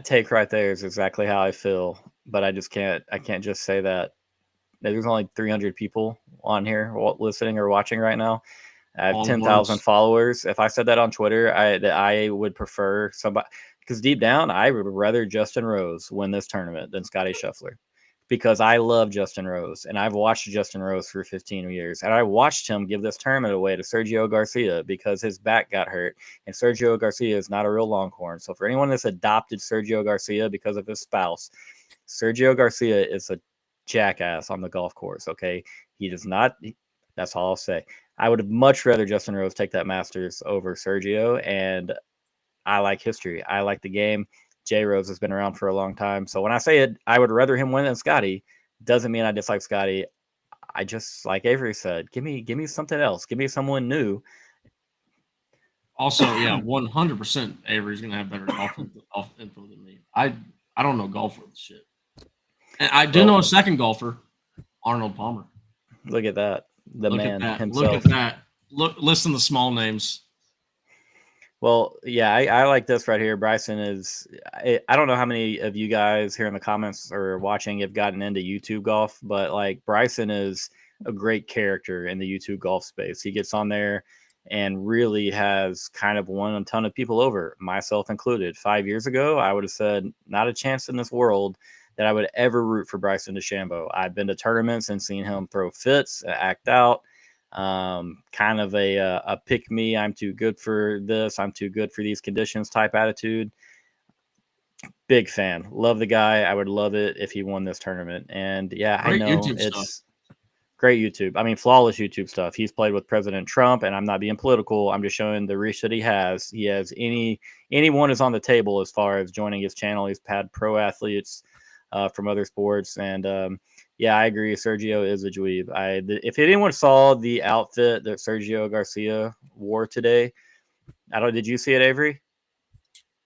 take right there is exactly how I feel, but I can't just say that. There's only 300 people on here listening or watching right now. I have 10,000 followers. If I said that on Twitter, I would prefer somebody, because deep down, I would rather Justin Rose win this tournament than Scotty Scheffler. because I love Justin Rose, and I've watched Justin Rose for 15 years, and I watched him give this tournament away to Sergio Garcia because his back got hurt, and Sergio Garcia is not a real Longhorn. So for anyone that's adopted Sergio Garcia because of his spouse, Sergio Garcia is a jackass on the golf course, okay? He does not – that's all I'll say. I would have much rather Justin Rose take that Masters over Sergio, and I like history. I like the game. J Rose has been around for a long time. So when I say it, I would rather him win than Scotty, doesn't mean I dislike Scotty. I just, like Avery said, give me something else. Give me someone new.
Also, yeah, 100% Avery's gonna have better golf info than me. I don't know golf worth shit. And I do know a second golfer, Arnold Palmer.
Look at that. The
Look
man
at that.
himself.
Look at that. Listen to small names.
Well, yeah, I like this right here. Bryson is I don't know how many of you guys here in the comments or watching have gotten into YouTube golf, but like Bryson is a great character in the YouTube golf space. He gets on there and really has kind of won a ton of people over, myself included. 5 years ago, I would have said not a chance in this world that I would ever root for Bryson DeChambeau. I've been to tournaments and seen him throw fits, act out. Kind of a pick me, I'm too good for this, I'm too good for these conditions type attitude. Big fan, love the guy. I would love it if he won this tournament. And yeah,
Great
I know
YouTube
it's
stuff.
great YouTube. I mean, flawless YouTube stuff. He's played with President Trump, and I'm not being political. I'm just showing the reach that he has. He has anyone is on the table as far as joining his channel. He's had pro athletes from other sports, and yeah, I agree. Sergio is a dweeb. If anyone saw the outfit that Sergio Garcia wore today, did you see it, Avery?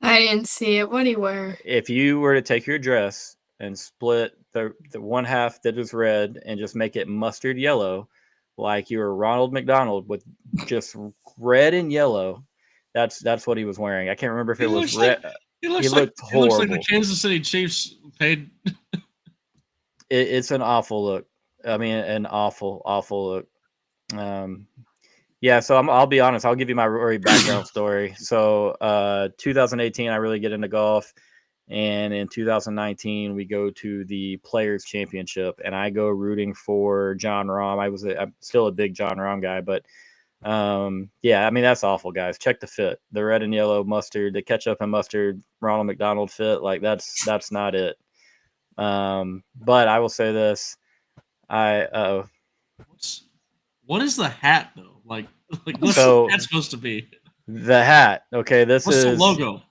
I didn't see it. What do you wear?
If you were to take your dress and split the one half that is red and just make it mustard yellow, like you were Ronald McDonald with just red and yellow, that's what he was wearing. I can't remember if it was red. He looked horrible.
Looks like the Kansas City Chiefs paid.
It's an awful look. I mean, an awful look. Yeah, so I'll be honest. I'll give you my Rory background story. So 2018, I really get into golf. And in 2019, we go to the Players Championship, and I go rooting for John Rahm. I'm still a big John Rahm guy, but yeah, I mean, that's awful, guys. Check the fit. The red and yellow mustard, the ketchup and mustard Ronald McDonald fit. Like, that's not it. But I will say this. What
is the hat though? Like what's
so
the hat supposed to be?
The hat. Okay,
what's the logo?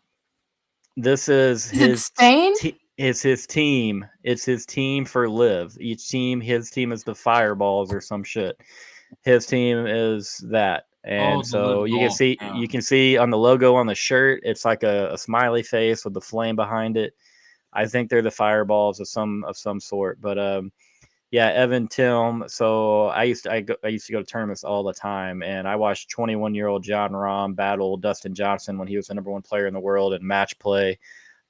This is his
Spain?
It's his team. It's his team for Live. His team is the Fireballs or some shit. His team is that. And so you can see on the logo on the shirt, it's like a smiley face with the flame behind it. I think they're the Fireballs of some sort. But yeah, Evan, Tim. So I used to go to tournaments all the time, and I watched 21-year-old John Rahm battle Dustin Johnson when he was the number one player in the world in match play.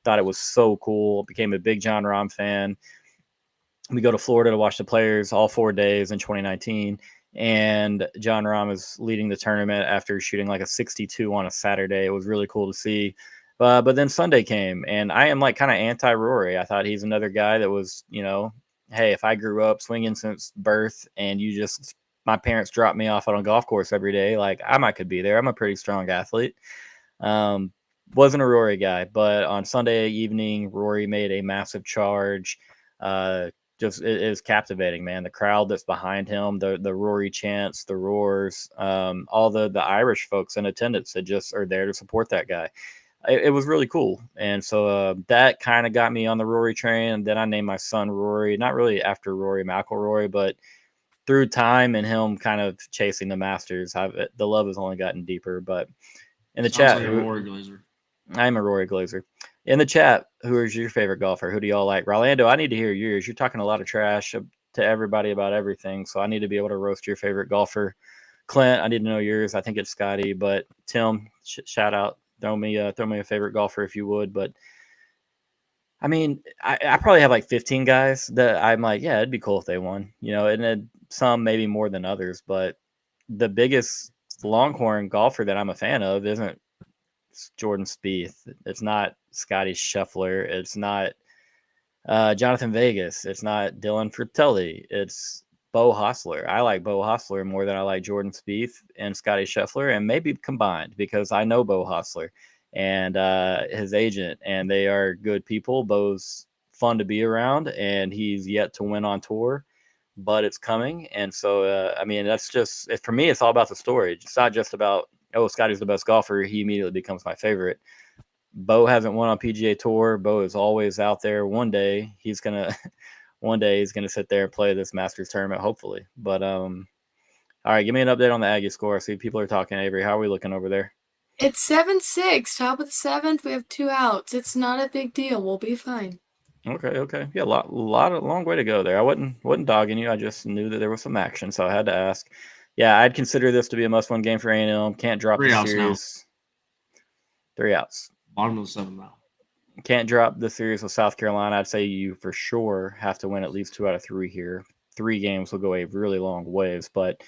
Thought it was so cool. Became a big John Rahm fan. We go to Florida to watch the Players all 4 days in 2019, and John Rahm is leading the tournament after shooting like a 62 on a Saturday. It was really cool to see. But then Sunday came, and I am like kind of anti-Rory. I thought he's another guy that was, hey, if I grew up swinging since birth and my parents dropped me off on a golf course every day, like I could be there. I'm a pretty strong athlete. Wasn't a Rory guy, but on Sunday evening, Rory made a massive charge. It is captivating, man. The crowd that's behind him, the Rory chants, the roars, all the Irish folks in attendance that just are there to support that guy. It was really cool. And so that kind of got me on the Rory train. And then I named my son Rory, not really after Rory McIlroy, but through time and him kind of chasing the Masters, the love has only gotten deeper. But in the chat,
like a Rory Glazer.
I'm a Rory Glazer. In the chat, who is your favorite golfer? Who do y'all like? Rolando, I need to hear yours. You're talking a lot of trash to everybody about everything, so I need to be able to roast your favorite golfer. Clint, I need to know yours. I think it's Scotty, but Tim, shout out. Throw me a favorite golfer if you would. But I mean, I probably have like 15 guys that I'm like, yeah, it'd be cool if they won, and then some maybe more than others. But the biggest Longhorn golfer that I'm a fan of isn't Jordan Spieth. It's not Scotty Scheffler. It's not Jonathan Vegas. It's not Dylan Fratelli. It's Bo Hostler. I like Bo Hostler more than I like Jordan Spieth and Scotty Scheffler, and maybe combined because I know Bo Hostler and his agent, and they are good people. Bo's fun to be around, and he's yet to win on tour, but it's coming. And so, I mean, that's just for me. It's all about the story. It's not just about Scotty's the best golfer. He immediately becomes my favorite. Bo hasn't won on PGA Tour. Bo is always out there. One day he's gonna sit there and play this Masters tournament, hopefully. But all right, give me an update on the Aggie score. I see people are talking. Avery, how are we looking over there?
It's 7-6, top of the seventh. We have 2 outs. It's not a big deal. We'll be fine.
Okay. Yeah, long way to go there. I wasn't dogging you. I just knew that there was some action, so I had to ask. Yeah, I'd consider this to be a must-win game for A&M. Can't drop the series. 3 outs.
Bottom of the 7th now.
Can't drop the series with South Carolina. I'd say you for sure have to win at least 2 out of 3 here. 3 games will go a really long ways. But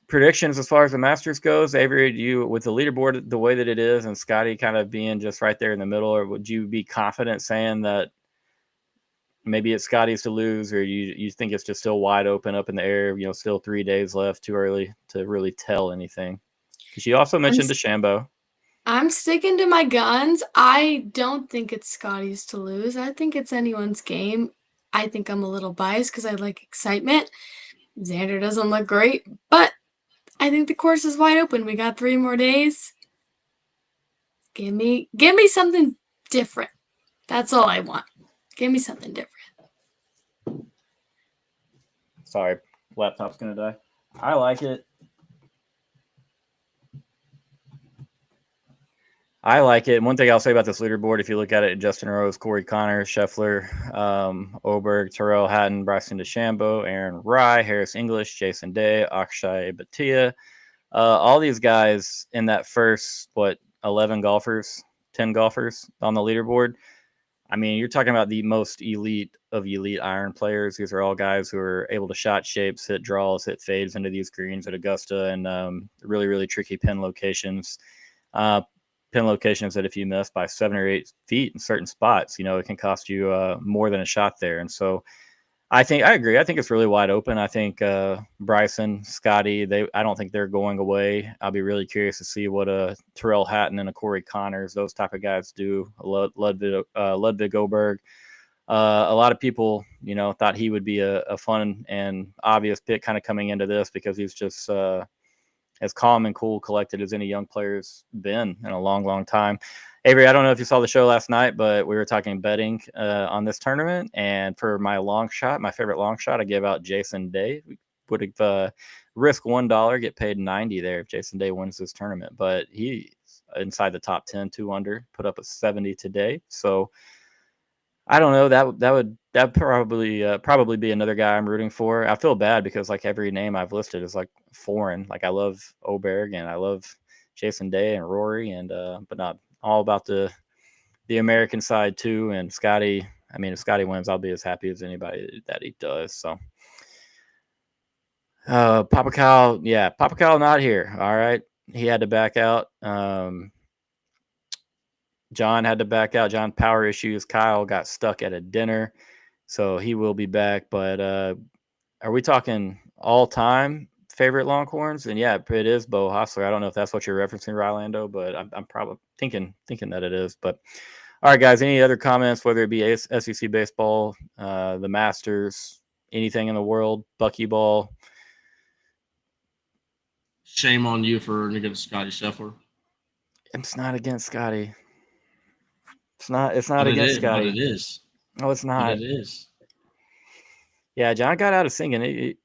predictions as far as the Masters goes, Avery, you with the leaderboard the way that it is and Scotty kind of being just right there in the middle, or would you be confident saying that maybe it's Scotty's to lose, or you think it's just still wide open up in the air, still 3 days left, too early to really tell anything? Because you also mentioned DeChambeau.
I'm sticking to my guns. I don't think it's Scotty's to lose. I think it's anyone's game. I think I'm a little biased because I like excitement. Xander doesn't look great, but I think the course is wide open. We got 3 more days. Give me something different. That's all I want. Give me something different.
Sorry, laptop's gonna die. I like it. One thing I'll say about this leaderboard, if you look at it, Justin Rose, Corey Connors, Scheffler, Oberg, Terrell Hatton, Bryson DeChambeau, Aaron Rye, Harris English, Jason Day, Akshay Bhatia. All these guys in that first, 11 golfers, 10 golfers on the leaderboard. I mean, you're talking about the most elite of elite iron players. These are all guys who are able to shot shapes, hit draws, hit fades into these greens at Augusta and really, really tricky pin locations. Pin locations that if you miss by 7 or 8 feet in certain spots, it can cost you more than a shot there. And so I agree. I think it's really wide open. I think Bryson, Scotty, I don't think they're going away. I'll be really curious to see what a Terrell Hatton and a Corey Connors, those type of guys do. Ludwig Oberg. A lot of people, thought he would be a fun and obvious pick kind of coming into this because he's just as calm and cool, collected as any young player's been in a long, long time. Avery, I don't know if you saw the show last night, but we were talking betting on this tournament. And for my favorite long shot, I gave out Jason Day. We would have risked $1, get paid $90 there if Jason Day wins this tournament. But he's inside the top 10, 2 under, put up a 70 today. So I don't know. That probably be another guy I'm rooting for. I feel bad because like every name I've listed is like foreign. Like I love Oberg and I love Jason Day and Rory and but not all about the American side too. And Scotty, I mean, if Scotty wins, I'll be as happy as anybody that he does. So Papa Kyle not here. All right, he had to back out. John had to back out. John, power issues. Kyle got stuck at a dinner, so he will be back. But are we talking all-time favorite Longhorns? And yeah, it is Bo Hostler. I don't know if that's what you're referencing, Rylando, but I'm probably thinking that it is. But all right, guys, any other comments, whether it be SEC baseball, the Masters, anything in the world, Buckyball?
Shame on you for against Scotty Scheffler.
It's not against Scotty. It's not against Scotty.
But it is.
No, it's not.
But it is.
Yeah, John got out of singing.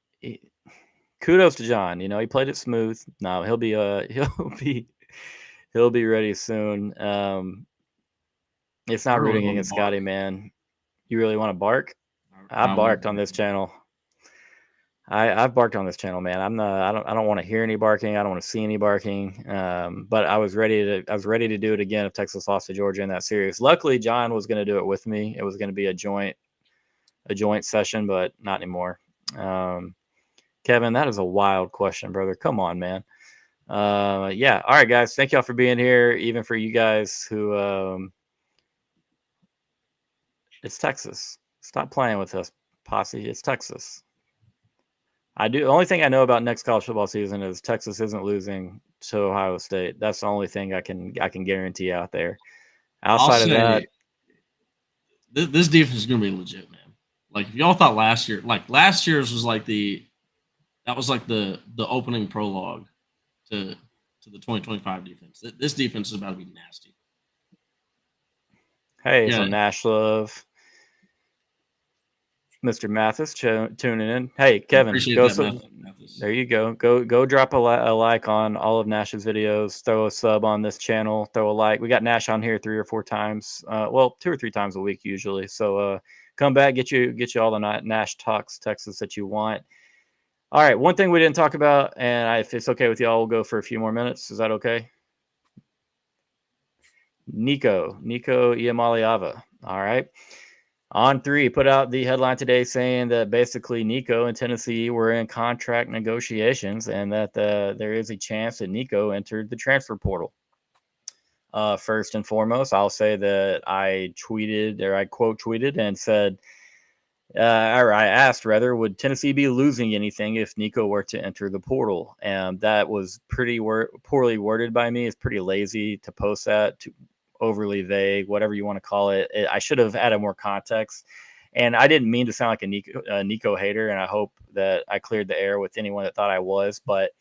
Kudos to John. He played it smooth. No, he'll be ready soon. It's not rooting against Scotty, man. You really want to bark? I barked on this channel. I've barked on this channel, man. I don't want to hear any barking. I don't want to see any barking. But I was ready to do it again if Texas lost to Georgia in that series. Luckily, John was going to do it with me. It was going to be a joint session, but not anymore. Kevin, that is a wild question, brother. Come on, man. Yeah. All right, guys. Thank y'all for being here. Even for you guys who It's Texas. Stop playing with us, posse. It's Texas. The only thing I know about next college football season is Texas isn't losing to Ohio State. That's the only thing I can guarantee out there. Outside of that,
this defense is going to be legit, man. Like if y'all thought last year's was like the opening prologue to the 2025 defense. This defense is about to be nasty.
hey, some Nash love. Mr. Mathis tuning in. Hey, Kevin, go. There you go. Go drop a like on all of Nash's videos. Throw a sub on this channel. Throw a like. We got Nash on here 3 or 4 times. 2 or 3 times a week usually. So come back, get you all the Nash talks Texas that you want. All right, one thing we didn't talk about, and if it's okay with y'all, we'll go for a few more minutes. Is that okay? Nico Iamaleava. All right. On 3, put out the headline today saying that basically Nico and Tennessee were in contract negotiations and that there is a chance that Nico entered the transfer portal. First and foremost, I'll say that I quote tweeted and said, or I asked rather, would Tennessee be losing anything if Nico were to enter the portal? And that was pretty poorly worded by me. It's pretty lazy to post that, overly vague, whatever you want to call it. I should have added more context. And I didn't mean to sound like a Nico hater, and I hope that I cleared the air with anyone that thought I was. But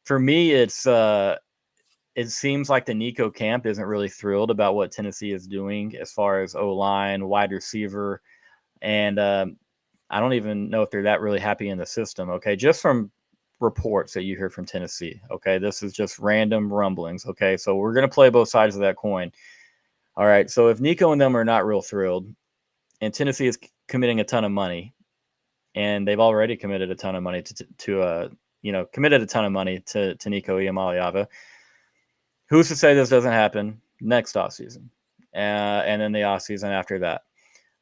for me, it seems like the Nico camp isn't really thrilled about what Tennessee is doing as far as O-line, wide receiver, and I don't even know if they're that really happy in the system. Okay, just from reports that you hear from Tennessee. Okay, this is just random rumblings. Okay, so we're going to play both sides of that coin. All right, so if Nico and them are not real thrilled, and Tennessee is committing a ton of money, and they've already committed a ton of money to Nico Iamaleava, who's to say this doesn't happen next offseason, and then the offseason after that?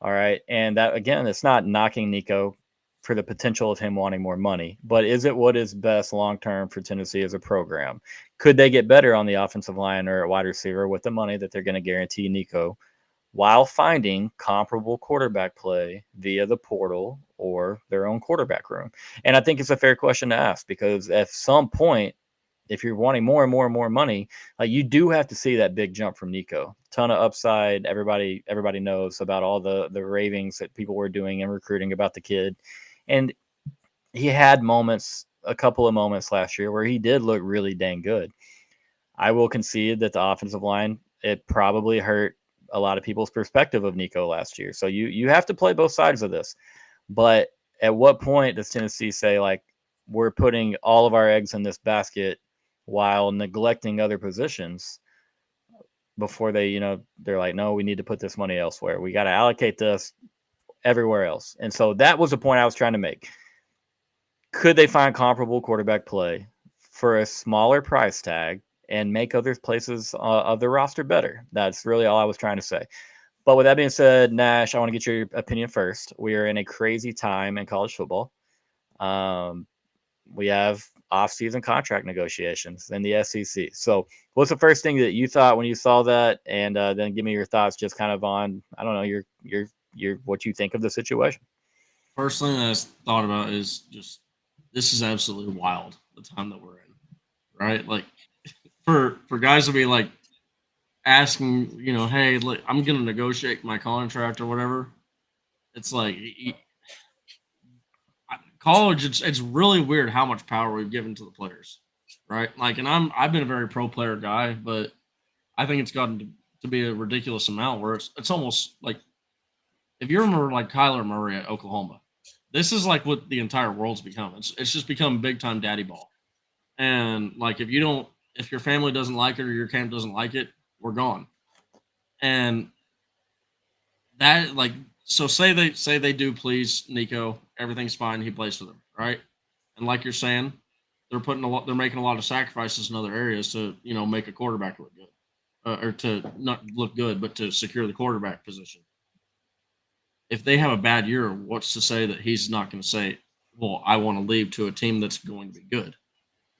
All right, and that again, it's not knocking Nico for the potential of him wanting more money, but is it what is best long-term for Tennessee as a program? Could they get better on the offensive line or at wide receiver with the money that they're going to guarantee Nico while finding comparable quarterback play via the portal or their own quarterback room? And I think it's a fair question to ask because at some point, if you're wanting more and more and more money, you do have to see that big jump from Nico. Ton of upside. Everybody knows about all the ravings that people were doing and recruiting about the kid. And he had a couple of moments last year where he did look really dang good. I will concede that the offensive line, it probably hurt a lot of people's perspective of Nico last year. So you have to play both sides of this. But at what point does Tennessee say, like, we're putting all of our eggs in this basket while neglecting other positions before they're like, no, we need to put this money elsewhere. We got to allocate this everywhere else. And so that was the point I was trying to make. Could they find comparable quarterback play for a smaller price tag and make other places of the roster better? That's really all I was trying to say. But with that being said, Nash, I want to get your opinion first. We are in a crazy time in college football. We have off-season contract negotiations in the SEC. So what's the first thing that you thought when you saw that? And then give me your thoughts just kind of on, I don't know, your what you think of the situation.
First thing that I thought about is just this is absolutely wild, the time that we're in, right? Like for guys to be like asking, hey, look, I'm going to negotiate my contract or whatever. It's like college. It's really weird how much power we've given to the players, right? Like, and I've been a very pro player guy, but I think it's gotten to be a ridiculous amount where it's almost like if you remember like Kyler Murray at Oklahoma, this is like what the entire world's become. It's just become big time daddy ball. And like if your family doesn't like it or your camp doesn't like it, we're gone. And that like so say they do please Nico, everything's fine, he plays for them, right? And like you're saying, they're making a lot of sacrifices in other areas to make a quarterback look good, or to not look good, but to secure the quarterback position. If they have a bad year, what's to say that he's not going to say, well, I want to leave to a team that's going to be good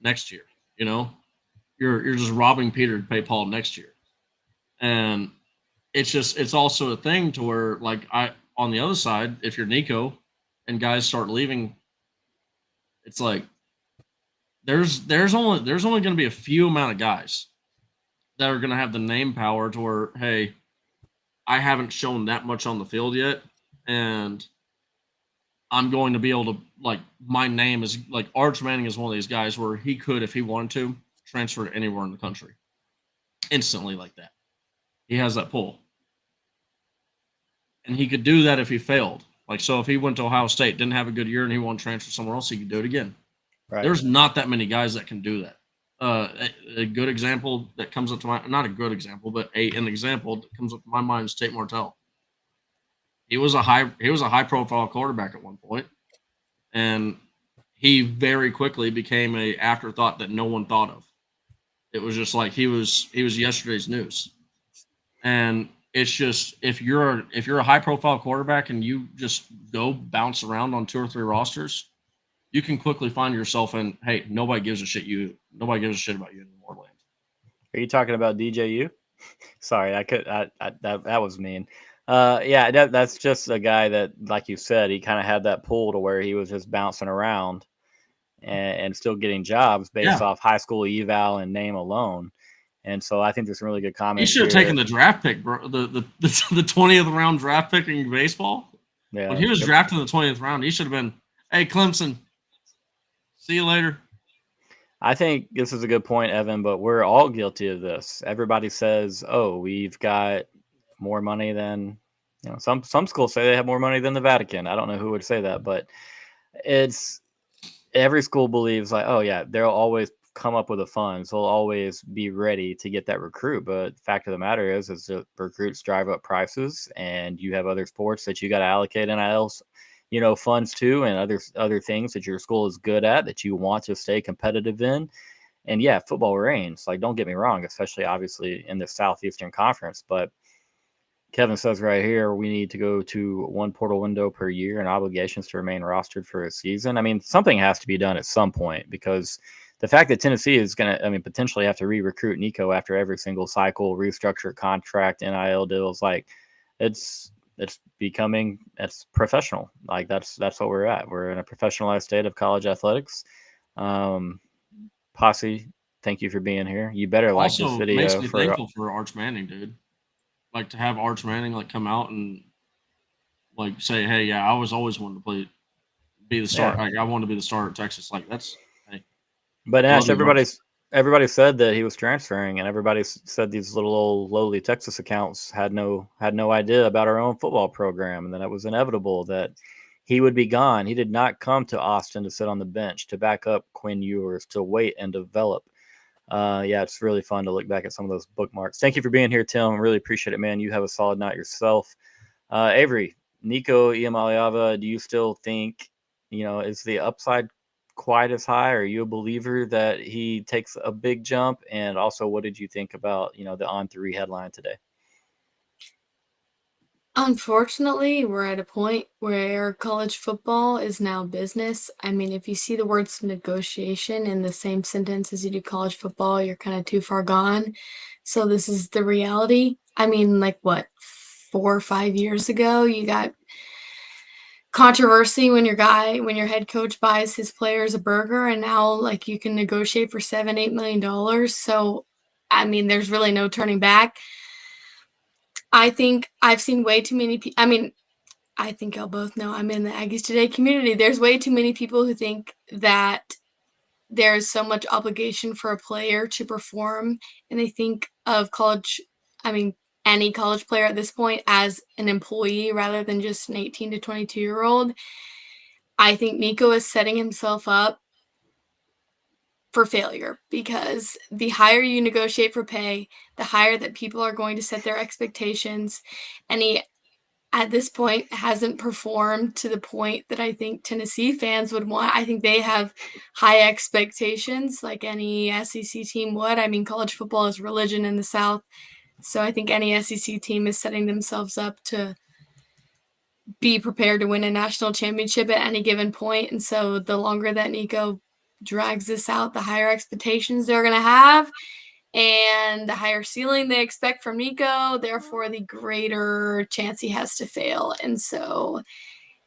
next year? You're just robbing Peter to pay Paul next year. And it's also a thing to where, like, on the other side, if you're Nico and guys start leaving, it's like there's only going to be a few amount of guys that are going to have the name power to where, hey, I haven't shown that much on the field yet, and I'm going to be able to, like, my name is like Arch Manning is one of these guys where he could, if he wanted to, transfer to anywhere in the country instantly like that. He has that pull. And he could do that if he failed. Like, so if he went to Ohio State, didn't have a good year, and he wanted to transfer somewhere else, he could do it again.
Right.
There's not that many guys that can do that. A good example that comes up to my, not a good example, but an example that comes up to my mind is Tate Martell. He was a high profile quarterback at one point, and he very quickly became a afterthought that no one thought of. It was just like he was yesterday's news. And it's just, if you're a high profile quarterback and you just go bounce around on 2 or 3 rosters, you can quickly find yourself in, hey, nobody gives a shit about you anymore, Land.
Are you talking about DJU? Sorry, that was mean. Yeah, that's just a guy that, like you said, he kind of had that pull to where he was just bouncing around and still getting jobs based off high school eval and name alone. And so I think there's some really good comments.
He should have taken the draft pick, bro. The 20th round draft pick in baseball. Yeah, when he was drafted in the 20th round, he should have been, hey, Clemson, see you later.
I think this is a good point, Evan, but we're all guilty of this. Everybody says, oh, we've got more money than, some schools say they have more money than the Vatican. I don't know who would say that, but it's every school believes like, oh yeah, they'll always come up with the funds. They'll always be ready to get that recruit. But the fact of the matter is the recruits drive up prices, and you have other sports that you got to allocate NILs, funds to, and other things that your school is good at that you want to stay competitive in. And yeah, football reigns. Like, don't get me wrong, especially obviously in the Southeastern Conference. But Kevin says right here, we need to go to 1 portal window per year and obligations to remain rostered for a season. I mean, something has to be done at some point, because the fact that Tennessee is going to, potentially have to re-recruit Nico after every single cycle, restructure contract, NIL deals, like it's professional. Like that's what we're at. We're in a professionalized state of college athletics. Posse, thank you for being here. You better like
also,
this video.
Makes me thankful for Arch Manning, dude. Like, to have Arch Manning like come out and like say, hey, yeah, I was always wanting to be the starter. Yeah. Like, I wanted to be the starter at Texas. Like, that's, hey.
But Ash, everybody said that he was transferring, and everybody said these little old lowly Texas accounts had no idea about our own football program, and then it was inevitable that he would be gone. He did not come to Austin to sit on the bench, to back up Quinn Ewers, to wait and develop. Yeah, it's really fun to look back at some of those bookmarks. Thank you for being here, Tim. Really appreciate it, man. You have a solid night yourself. Avery, Nico Iamaleava, do you still think, is the upside quite as high? Are you a believer that he takes a big jump? And also, what did you think about, the On3 headline today?
Unfortunately, we're at a point where college football is now business. I mean, if you see the words negotiation in the same sentence as you do college football, you're kind of too far gone. So this is the reality. I mean, like, what, 4 or 5 years ago, you got controversy when your head coach buys his players a burger, and now, like, you can negotiate for $7-8 million. So, I mean, there's really no turning back. I think I've seen way too many people. I mean, I think y'all both know I'm in the Aggies Today community. There's way too many people who think that there's so much obligation for a player to perform, and they think of any college player at this point as an employee rather than just an 18 to 22-year-old. I think Nico is setting himself up for failure, because the higher you negotiate for pay, the higher that people are going to set their expectations. And he, at this point, hasn't performed to the point that I think Tennessee fans would want. I think they have high expectations, like any SEC team would. I mean, college football is religion in the South. So I think any SEC team is setting themselves up to be prepared to win a national championship at any given point. And so the longer that Nico drags this out, the higher expectations they're going to have. and the higher ceiling they expect from Nico, therefore the greater chance he has to fail. And so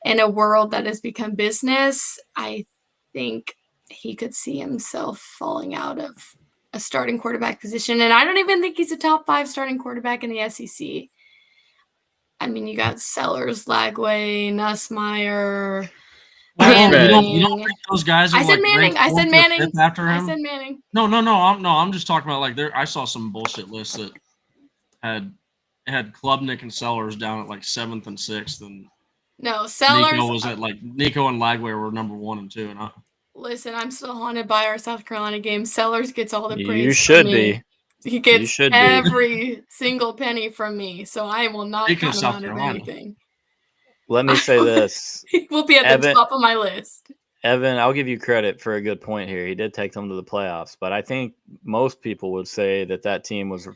in a world that has become business, I think he could see himself falling out of a starting quarterback position. And I don't even think he's a top 5 starting quarterback in the SEC. I mean, you got Sellers, Lagway, Nussmeier,
Well, you don't
Manning.
think those guys are
I said
like
Manning.
ranked
I said
4th or
Manning.
5th after him?
I said Manning.
No. I'm just talking about like there. I saw some bullshit lists that had Klubnik and Sellers down at like 7th and 6th, and
No, Sellers.
Nico was at like Nico and Lagway were number 1 and 2, and
Listen, I'm still haunted by our South Carolina game. Sellers gets all the praise.
You should
from me.
be.
He gets
should be.
every single penny from me, so I will not
Speaking of
count him
South
out of
Carolina.
anything.
Let me say this.
He will be at the top of my list.
Evan, I'll give you credit for a good point here. He did take them to the playoffs, but I think most people would say that team was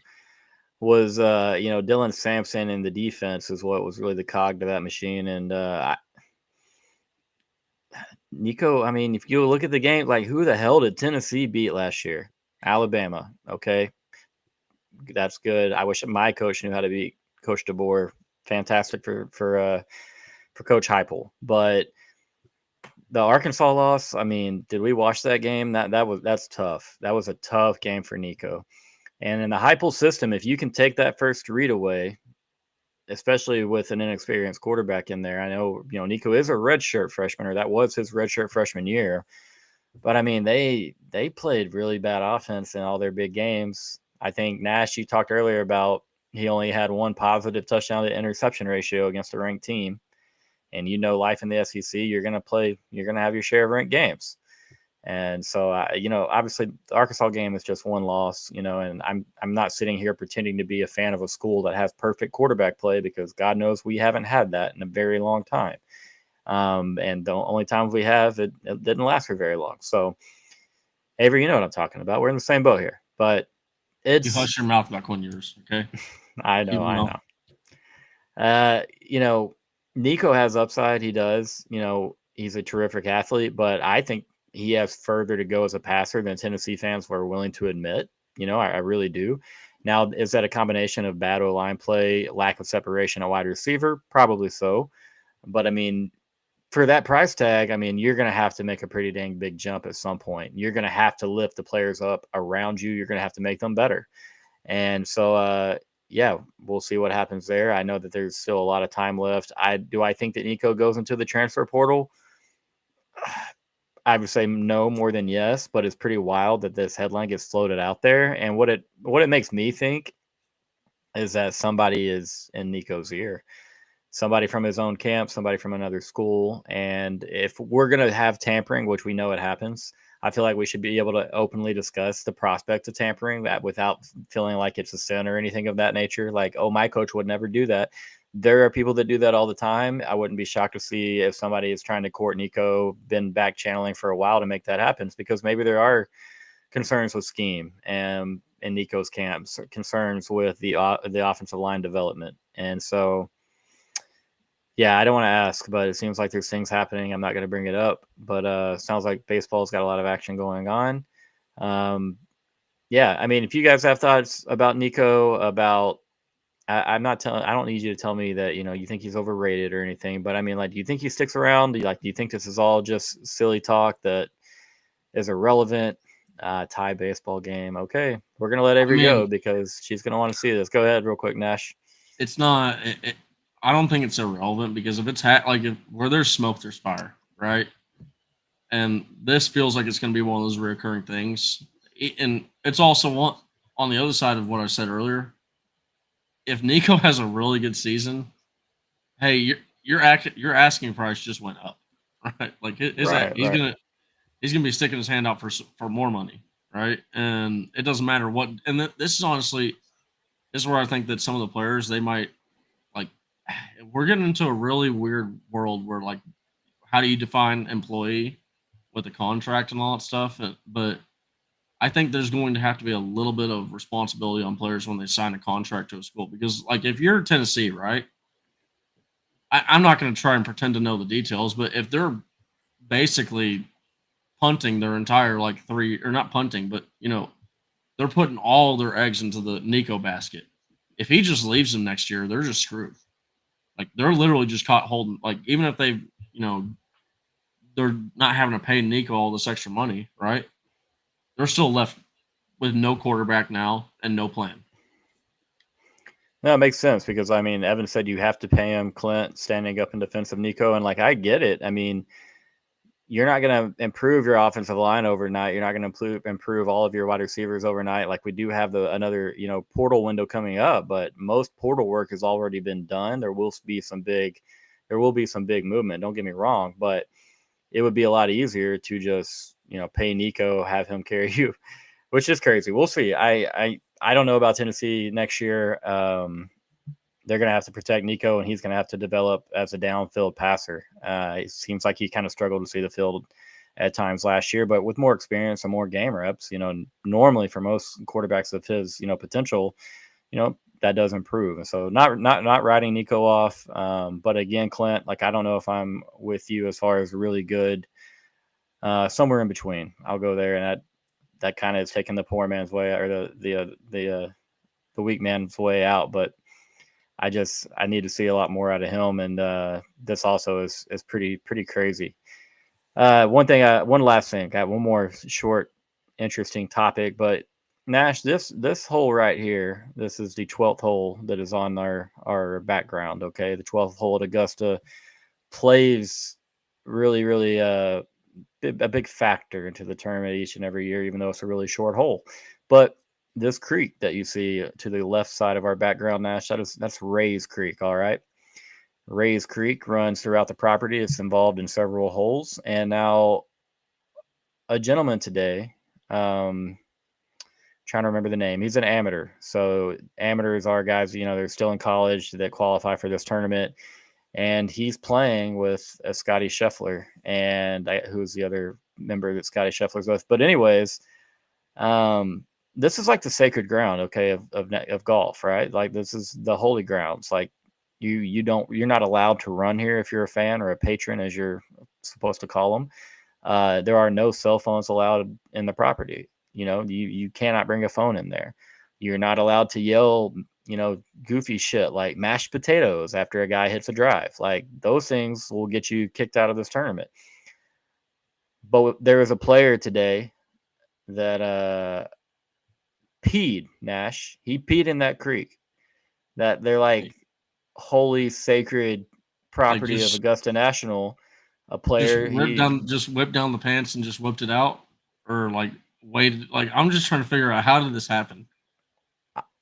Dylan Sampson in the defense is what was really the cog to that machine. And Nico, I mean, if you look at the game, like who the hell did Tennessee beat last year? Alabama. Okay, that's good. I wish my coach knew how to beat Coach DeBoer. Fantastic for Coach Heupel, but the Arkansas loss, I mean, did we watch that game? That's tough. That was a tough game for Nico. And in the Heupel system, if you can take that first read away, especially with an inexperienced quarterback in there, I know, Nico is a redshirt freshman, or that was his redshirt freshman year. But I mean, they played really bad offense in all their big games. I think Nash, you talked earlier about he only had one positive touchdown to interception ratio against a ranked team. And life in the SEC, you're going to have your share of ranked games. And so, obviously the Arkansas game is just one loss, and I'm not sitting here pretending to be a fan of a school that has perfect quarterback play, because God knows we haven't had that in a very long time. And the only times we have, it didn't last for very long. So, Avery, you know what I'm talking about. We're in the same boat here, but
you hush your mouth about Quinn Ewers, okay?
I know. Nico has upside. He does. He's a terrific athlete, but I think he has further to go as a passer than Tennessee fans were willing to admit. I really do. Now, is that a combination of bad O-line play, lack of separation at wide receiver? Probably so. But, I mean, for that price tag, I mean, you're going to have to make a pretty dang big jump at some point. You're going to have to lift the players up around you. You're going to have to make them better. And so, yeah, we'll see what happens there. I know that there's still a lot of time left. Do I think that Nico goes into the transfer portal? I would say no more than yes, but it's pretty wild that this headline gets floated out there. And what it makes me think is that somebody is in Nico's ear, somebody from his own camp, somebody from another school. And if we're going to have tampering, which we know it happens, I feel like we should be able to openly discuss the prospect of tampering that without feeling like it's a sin or anything of that nature. Like, oh, my coach would never do that. There are people that do that all the time. I wouldn't be shocked to see if somebody is trying to court Nico, been back channeling for a while to make that happen, because maybe there are concerns with scheme and in Nico's camps, concerns with the offensive line development. And so, yeah, I don't want to ask, but it seems like there's things happening. I'm not going to bring it up, but sounds like baseball's got a lot of action going on. Yeah, I mean, if you guys have thoughts about Nico, I don't need you to tell me that, you think he's overrated or anything, but I mean, like, do you think he sticks around? Do you think this is all just silly talk that is irrelevant? Tie baseball game. Okay, we're going to let Avery go because she's going to want to see this. Go ahead real quick, Nash.
It's not. I don't think it's irrelevant, because if it's where there's smoke, there's fire, right? And this feels like it's going to be one of those recurring things. And it's also on the other side of what I said earlier. If Nico has a really good season, hey, your asking price just went up, right? Like he's gonna be sticking his hand out for more money, right? And it doesn't matter what. And this is where I think that some of the players, they might, like, we're getting into a really weird world where, like, how do you define employee with a contract and all that stuff? But I think there's going to have to be a little bit of responsibility on players when they sign a contract to a school, because, like, if you're Tennessee, right, I'm not going to try and pretend to know the details, but if they're basically punting their entire, like, not punting, but, they're putting all their eggs into the Nico basket. If he just leaves them next year, they're just screwed. Like they're literally just caught holding. Like even if they, they're not having to pay Nico all this extra money, right? They're still left with no quarterback now and no plan.
No, it makes sense because I mean, Evan said you have to pay him. Clint standing up in defense of Nico, and like I get it. I mean, you're not going to improve your offensive line overnight. You're not going to improve all of your wide receivers overnight. Like we do have another portal window coming up, but most portal work has already been done. There will be some big movement. Don't get me wrong, but it would be a lot easier to just pay Nico, have him carry you, which is crazy. We'll see. I don't know about Tennessee next year. They're going to have to protect Nico, and he's going to have to develop as a downfield passer. It seems like he kind of struggled to see the field at times last year, but with more experience and more game reps, normally for most quarterbacks of his, potential, that does improve. And so not writing Nico off. But again, Clint, like, I don't know if I'm with you as far as really good, somewhere in between. I'll go there. And that kind of is taking the poor man's way, or the weak man's way out. But I need to see a lot more out of him, and this also is pretty crazy. One last thing. Got one more short, interesting topic, but Nash, this hole right here, this is the 12th hole that is on our background. Okay, the 12th hole at Augusta plays really a big factor into the tournament each and every year, even though it's a really short hole. But this creek that you see to the left side of our background, Nash, that's Ray's Creek. All right. Ray's Creek runs throughout the property. It's involved in several holes. And now a gentleman today, trying to remember the name, he's an amateur. So amateurs are guys, they're still in college that qualify for this tournament. And he's playing with a Scotty Scheffler, and who's the other member that Scotty Scheffler's with. But anyways, this is like the sacred ground, okay, of golf, right? Like this is the holy grounds. Like you're not allowed to run here if you're a fan or a patron, as you're supposed to call them. There are no cell phones allowed in the property. You cannot bring a phone in there. You're not allowed to yell, goofy shit like mashed potatoes after a guy hits a drive. Like those things will get you kicked out of this tournament. But there was a player today that peed, Nash. He peed in that creek. That they're like holy sacred property of Augusta National. A player
just whipped down the pants and just whipped it out, or like waited. Like I'm just trying to figure out, how did this happen?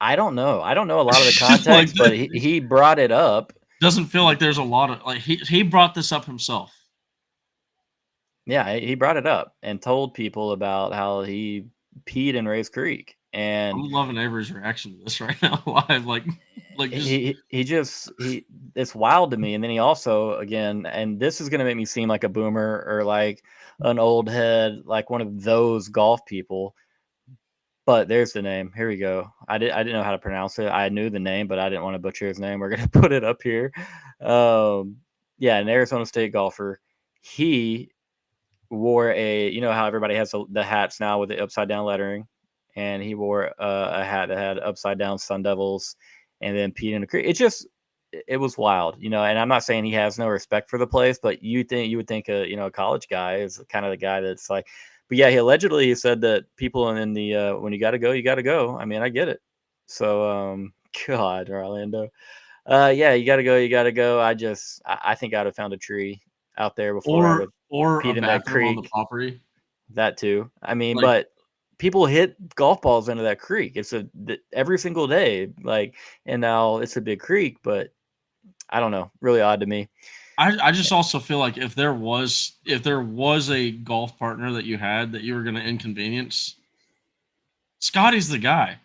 I don't know. I don't know a lot of the context, but he brought it up.
Doesn't feel like there's a lot of he brought this up himself.
Yeah, he brought it up and told people about how he peed in Ray's Creek. And
I'm loving Avery's reaction to this right now live. Like
it's wild to me. And then he also, again, and this is going to make me seem like a boomer or like an old head, like one of those golf people. But there's the name. Here we go. I didn't know how to pronounce it. I knew the name, but I didn't want to butcher his name. We're going to put it up here. Yeah, an Arizona State golfer. He wore how everybody has the hats now with the upside down lettering, and he wore a hat that had upside down Sun Devils, and then peed in the creek. It was wild, and I'm not saying he has no respect for the place, but you would think a college guy is kind of the guy that's like. But yeah, he said that people in the when you got to go, you got to go. I mean, I get it. So God, Orlando, yeah, you got to go, you got to go. I think I'd have found a tree out there before I would
peed in that creek on the property.
That too. I mean, but people hit golf balls into that creek. It's every single day. Like, and now it's a big creek, but I don't know. Really odd to me.
I just also feel like if there was a golf partner that you had that you were going to inconvenience, Scotty's the guy.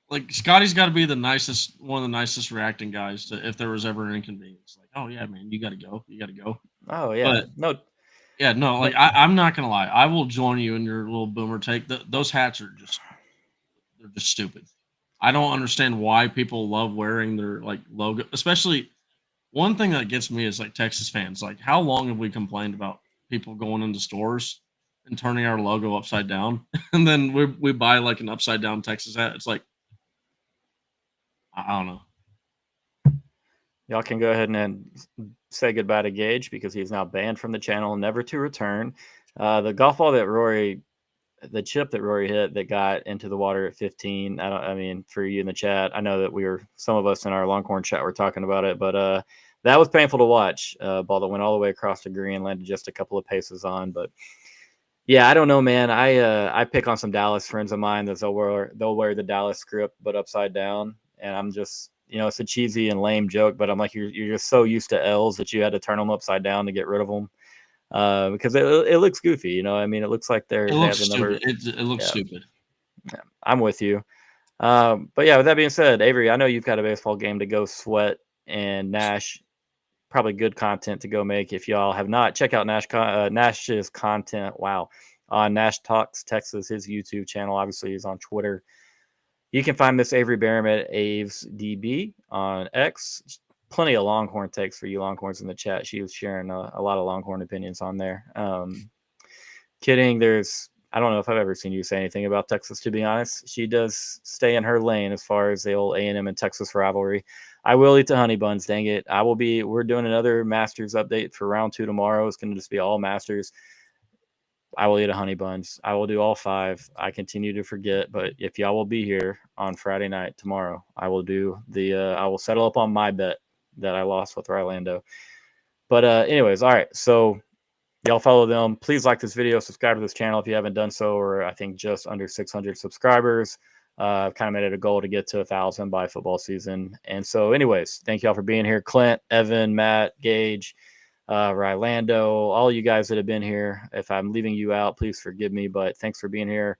Like Scotty's got to be one of the nicest reacting guys to if there was ever an inconvenience. Like, oh yeah, man, you got to go. You got to go.
Oh yeah.
Like I'm not gonna lie. I will join you in your little boomer take. Those hats are they're just stupid. I don't understand why people love wearing their like logo. Especially one thing that gets me is like Texas fans. Like, how long have we complained about people going into stores and turning our logo upside down, and then we buy like an upside down Texas hat. It's like I don't know.
Y'all can go ahead and say goodbye to Gage because he's now banned from the channel, never to return. The golf ball that Rory, the chip that Rory hit that got into the water at 15. I mean, for you in the chat, I know that some of us in our Longhorn chat were talking about it, but that was painful to watch. Ball that went all the way across the green, landed just a couple of paces on, but yeah, I don't know, man. I pick on some Dallas friends of mine that they'll wear the Dallas script but upside down, and I'm just, it's a cheesy and lame joke, but I'm like, you're just so used to L's that you had to turn them upside down to get rid of them, because it looks goofy. I mean, it looks like they have the number.
It looks stupid.
Yeah, I'm with you. But yeah, with that being said, Avery, I know you've got a baseball game to go sweat, and Nash, probably good content to go make. If y'all have not, check out Nash's content. Wow. On Nash Talks Texas, his YouTube channel. Obviously, he's on Twitter. You can find Miss Avery Barham at AvesDB on X. Plenty of Longhorn takes for you Longhorns in the chat. She was sharing a lot of Longhorn opinions on there. Kidding. I don't know if I've ever seen you say anything about Texas, to be honest. She does stay in her lane as far as the old A&M and Texas rivalry. I will eat the honey buns, dang it. We're doing another Masters update for round 2 tomorrow. It's going to just be all Masters. I will eat a honey buns. I will do all 5. I continue to forget, but if y'all will be here on Friday night tomorrow, I will I will settle up on my bet that I lost with Orlando. But anyways, all right. So y'all follow them. Please like this video, subscribe to this channel if you haven't done so. Or I think just under 600 subscribers. I've kind of made it a goal to get to 1,000 by football season. And so anyways, thank y'all for being here. Clint, Evan, Matt, Gage, Rylando, all you guys that have been here. If I'm leaving you out, please forgive me, but thanks for being here.